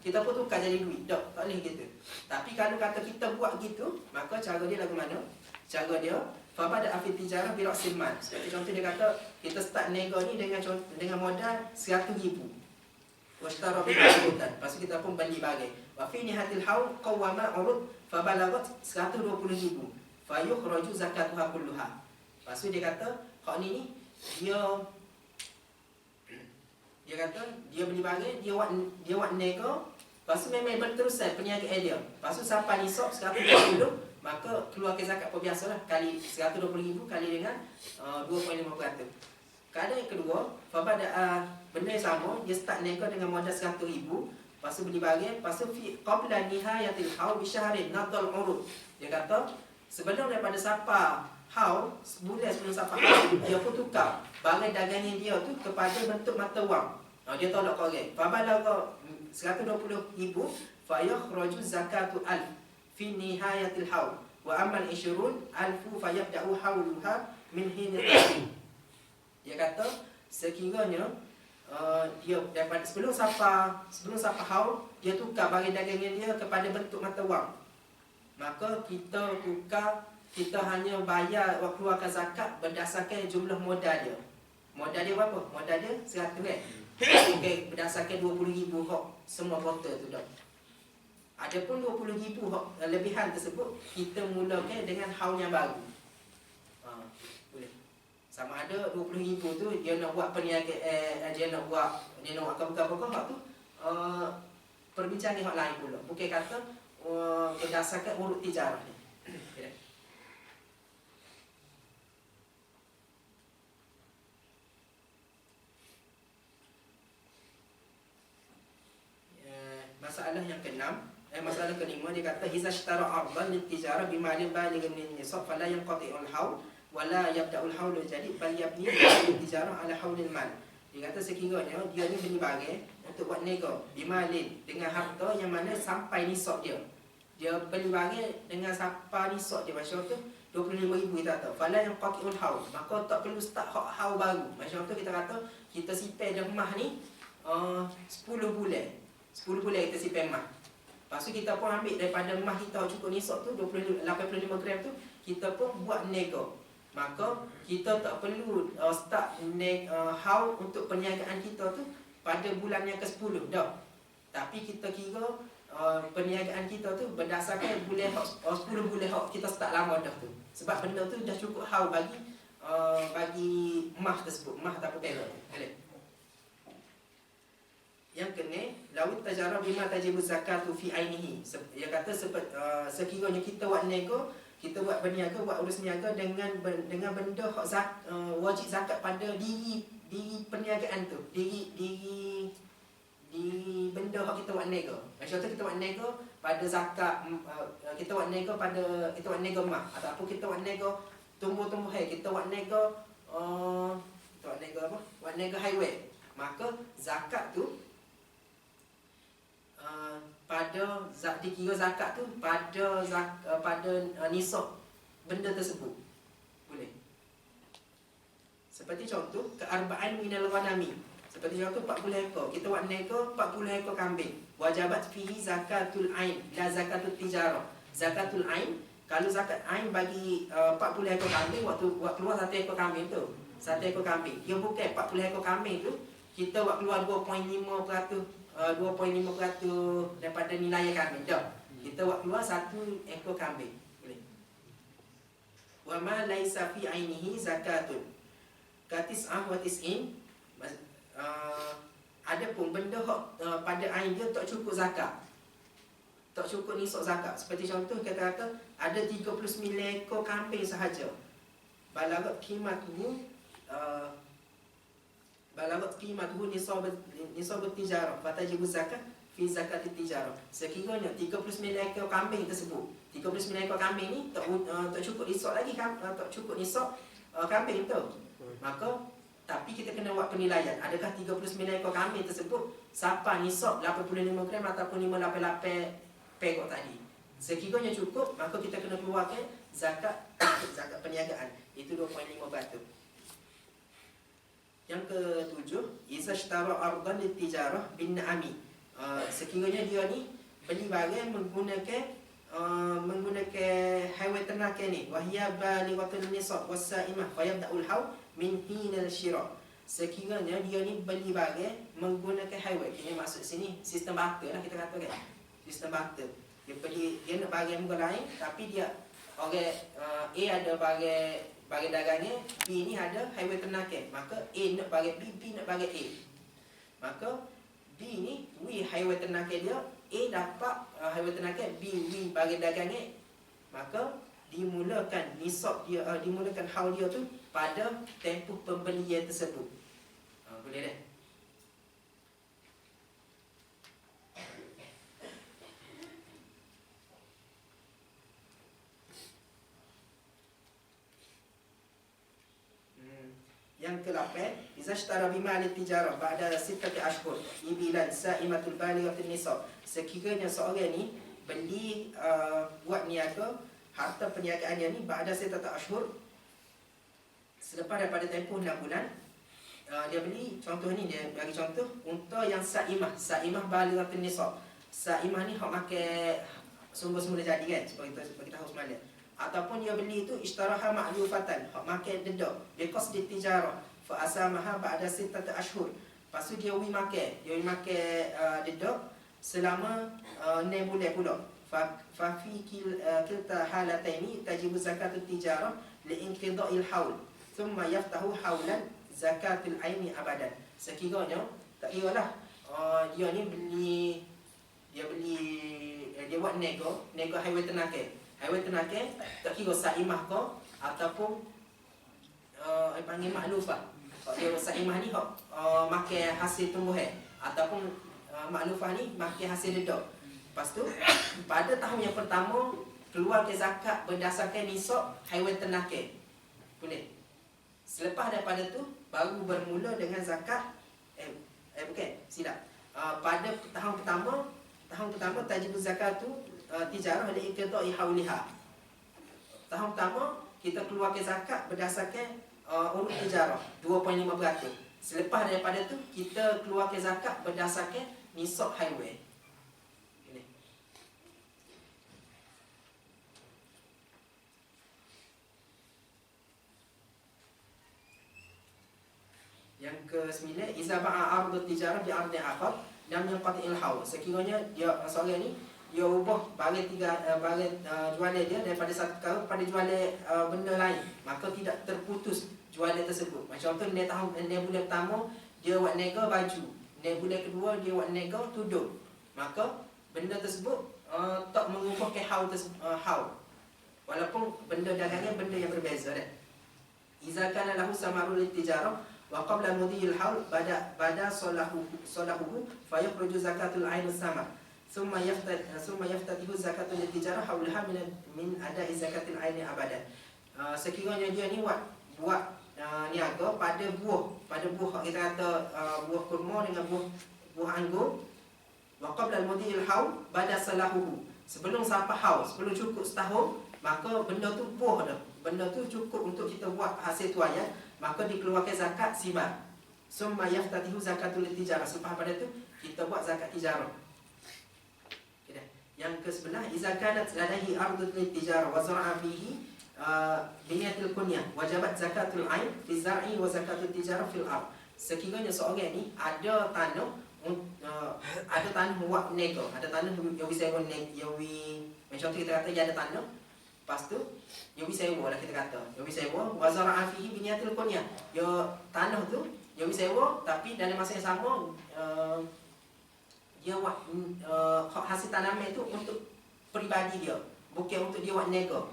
Speaker 1: kita pun tukar jadi duit. Tak boleh gitu. Tapi kalau kata kita buat gitu, maka cara dia lagu mana? Cara dia fabada afid tijarah bi ra'sil mal. Seperti contoh dia kata kita start nego ni dengan modal 100,000. Washtara bi'udan. Lepas tu kita pun beli barang. Wa fi nihatil haul qawwama urud fa balagat 120,000. Fa yukhraju zakatuha kulluha. Lepas tu dia kata, hak ni dia kata dia beli barang, dia buat nego, lepas tu memang berterusan perniagaan dia. Lepas tu sampai nisab 120, maka keluar ke zakat biasalah kali 120,000 kali dengan 2.5%. Keadaan yang kedua, fabada benda yang sama, dia start nego dengan modal 100,000, lepas tu beli barang, lepas tu qabla nihayatil haul bi syahrin nadal urud. Dia kata sebelum daripada sampai haul, sebulan sebelum sampai haul, dia pun tukar barang dagangan dia tu kepada bentuk mata wang. Dia tolak korang. Fabalaga 120,000 fa yakhraju zakatu alf fi nihayatil haul wa amal 20,000 fa yabda'u hauluha min hinatil. Dia kata sekiranya dia daripada sebelum sampai haul, dia tukar barang dagangan dia kepada bentuk mata wang. Maka kita hanya bayar keluarkan zakat berdasarkan jumlah modal dia. Modal dia berapa? Modal dia 100 kan? Okay, berdasarkan 20,000 hak semua botol tu dah. Adapun 20,000 hak lebihan tersebut kita mulakan dengan haul yang baru. Boleh. Sama ada 20,000 tu dia nak buat perniagaan, dia nak buat apa-apa hak tu perbincangan hak lain pula. Bukan kata berdasarkan urut tijarah ni. Masalah yang keenam, masalah kelima dia kata iza ishtara ardan litijarah bimalin balighin min nisab fala yanqati'ul haul wala yabda'ul haul jadi bal yabni litijarah ala haulil mal. Dia kata sekiranya dia ni beli barang untuk buat nego bimalin dengan harta yang mana sampai nisab dia. Dia beli barang dengan sampai nisab dia, macam tu 25,000 kita kata fala yanqati'ul haul, maka tak perlu start haul baru. Macam tu kita kata kita simpan rumah ni 10 bulan. 10 bulan kita simpan emas. Lepas tu kita pun ambil daripada emas kita cukup nisab tu 85 gram tu, kita pun buat nego. Maka kita tak perlu start haul untuk perniagaan kita tu pada bulan yang ke-10 dah. Tapi kita kira perniagaan kita tu berdasarkan bulan 10 bulan kita start lama dah tu. Sebab benda tu dah cukup haul bagi bagi emas tersebut, emas ataupun perak. Boleh. Yang kena, lawit tajarah bima tajibu zakatu fi ainihi. Dia kata sekiranya kita buat nego, kita buat berniaga, buat urus niaga dengan benda wajib zakat pada diri perniagaan tu, diri benda hak kita buat nego. Contoh kita buat nego pada zakat, kita buat nego emas, ataupun kita buat nego tumbuh-tumbuhan, kita buat nego apa? Buat nego highway. Maka zakat tu dikira zakat tu pada nisab benda tersebut. Boleh. Seperti contoh kearba'an minal ghanami. Seperti contoh 40 ekor. Kita buat nego 40 ekor kambing. Wajabat fihi zakatul ain, la zakatul tijarah. Zakatul ain, kalau zakat ain bagi 40 ekor kambing, waktu buat keluar 1 ekor kambing tu. 1 ekor kambing. Dia bukan 40 ekor kambing tu kita buat keluar 2.5% daripada nilai kambing. Tak. Kita buat keluar 1 ekor kambing. Boleh. Wa ma laisa fi ainihi zakatun. Katis'ah wa tis'in. Adapun benda pada ain dia tak cukup zakat. Tak cukup nisab zakat. Seperti contoh kata ada 39 ekor kambing sahaja. Balagat qimatuhu nisab tijarah fatajibu zakat fi zakat tijarah. Sekiranya 39 ekor kambing tersebut, 39 ekor kambing ni tak cukup nisab lagi, tak cukup nisab kambing tu. Maka tapi kita kena buat penilaian. Adakah 39 ekor kambing tersebut sampai nisab 85 gram ataupun 588 pekok tadi. Sekiranya cukup, maka kita kena keluarkan zakat perniagaan. Itu 2.5%. Yang ketujuh, iza ishtara ardan litijarah bin na'ami. Sekiranya dia ni beli barang menggunakan haiwan ternak ni, wahya balighatul nisab was-sa'imah fayabda'ul haul min hinal syira. Sekiranya dia ni beli barang menggunakan haiwan, ini maksud sini sistem barter lah kita kata kan. Sistem barter. Dia nak barang muka lain, tapi dia orang A ada barang dagangnya, B ni ada haiwan ternakan. Maka A nak barang B, B nak barang A. Maka B ni haiwan ternakan dia, A dapat haiwan ternakan, B barang dagangnya. Maka dimulakan nisab dia, dimulakan haul dia tu pada tempoh pembelian tersebut. Boleh dah? Yang ke-8, iza ishtara bima litijarah ba'da 6 ashhur ibilan sa'imatul balighatul nisab. Sekiranya seorang ni beli buat niaga harta perniagaannya ni ba'da 6 ashhur, selepas daripada tempoh 6 bulan, dia beli, contoh ni dia bagi contoh unta yang sa'imah balighatul nisab. Sa'imah ni hak makan sumber semula jadi kan, seperti kita tahu semalam. Ataupun dia beli itu ishtaraha ma'lufatan, hak makan dedak, because di tijarah fa asamaha ba'da 6 ashhur. Lepas tu dia makan dedak selama 6 bulan pula. Fa fi kilta halataini tajibu zakatul tijarah liinqida'il haul thumma yaftahu haulan zakatul aini abadan. Sekiranya tak kiralah dia ni dia buat nego haiwan ternakan. Haiwan ternakan tak kira sa'imah ke ataupun panggil maklufah. Dia sa'imah ni makan hasil tumbuhan ataupun maklufah ni makan hasil dedak. Lepas tu pada tahun yang pertama keluar ke zakat berdasarkan nisab haiwan ternakan. Boleh. Selepas daripada tu baru bermula dengan zakat bukan, silap. Pada tahun pertama tajibu zakat tu tijarah li iqta'i hauliha. Tahun pertama kita keluarkan zakat berdasarkan urut tijarah 2.5%. Selepas daripada tu kita keluarkan zakat berdasarkan nisab haiwan. Ini. Yang ke-9, iza ba'a ardu tijarah bi ardi akhar lam yanqati'il haul. Sekiranya dia seorang ni dia ubah barang jualan dia daripada satu perkara pada jualan benda lain, maka tidak terputus jualan tersebut. Macam contoh ni bulan pertama dia buat niaga baju, ni bulan kedua dia buat niaga tudung, maka benda tersebut tak mengubah ke haul walaupun benda dagangan benda yang berbeza dah. Iza kana lahu samarul tijarah wa qabla mudhil haul bada salahu fa yakhruju zakatul ain samar summa yaftatihu zakatul tijarah haulaha min ada zakatul ain abadan. Sekiranya dia ni buat niaga pada buah kita kata buah kurma dengan buah anggur, wa qabla mudhil haul bada salahu, sebelum sampai haul, sebelum cukup setahun, maka benda tu buah dah, benda tu cukup untuk kita buat hasil tuaian, maka dikeluarkan zakat simar. Summa yaftatihu zakatul tijarah, selepas pada tu kita buat zakat tijarah. Okay, yang ke sebelah, iza kanat ladaihi ardun tijarah wa zara'a fihi biniyatil kunyah wajabat zakatul ain fi zar'i wa zakatul tijarah fil ard. Sekiranya seorang ni ada tanah buat nego, ada tanah yang bisa buat nego, macam tu kita kata dia ada tanah. Lepas tu yang sewa lah kita kata. Yang sewa wa zara'a fihi biniyatil kunyah. Ya tanah tu yang sewa tapi dalam masa yang sama dia buat hasil tanaman itu untuk peribadi dia, bukan untuk dia buat nego.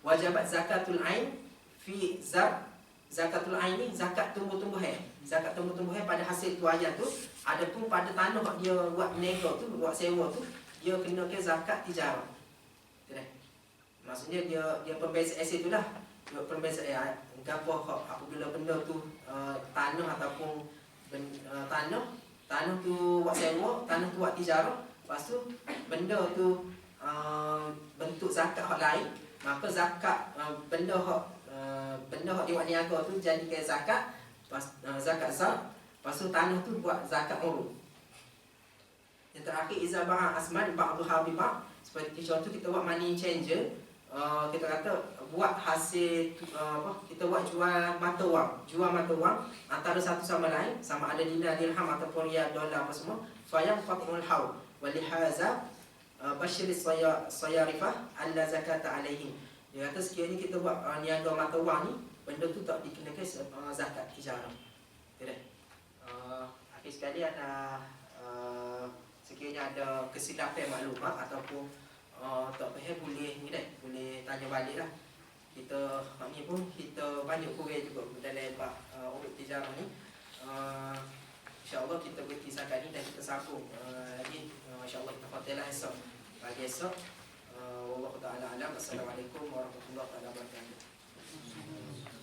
Speaker 1: Wajabat zakatul ain fi zakatul ain ni zakat tumbuh-tumbuhan. Zakat tumbuh-tumbuhan pada hasil tuaian tu. Adapun pada tanah dia buat nego tu, buat sewa tu, dia kena ke zakat tijarah. Maksudnya dia pembeza aset tu lah. Dia pembeza gapo apabila benda tu tanah ataupun tanah tu buat sewa, tanah tu buat tijarah, lepas tu benda tu bentuk zakat hak lain, maka zakat benda hak dia buat niaga tu jadikan zakat, zakat zat, lepas tu tanah tu buat zakat urut. Yang terakhir iza ba'a asman ba'dhuha bi ba', seperti contoh kita buat money changer. Kita kata buat hasil kita buat jual mata wang antara satu sama lain, sama ada dinar, dirham ataupun riyal, dolar apa semua, fayam fatimul haul walihaza bashir sayarifah alla zakata alaihim. Dia kata sekiranya kita buat niaga mata wang ni, benda tu tak dikenakan zakat tijarah. Okey. Akhir sekali ada sekiranya ada kesilapan maklumat ataupun tak faham boleh tanya balik lah. Kita ni pun kita banyak kurang juga dalam urut tijarah ni. InsyaAllah kita berkisahkan ni dan kita sambung lagi. InsyaAllah kita khatilah esok. Pagi esok. Wallahu ta'ala alam. Assalamualaikum warahmatullahi wabarakatuh.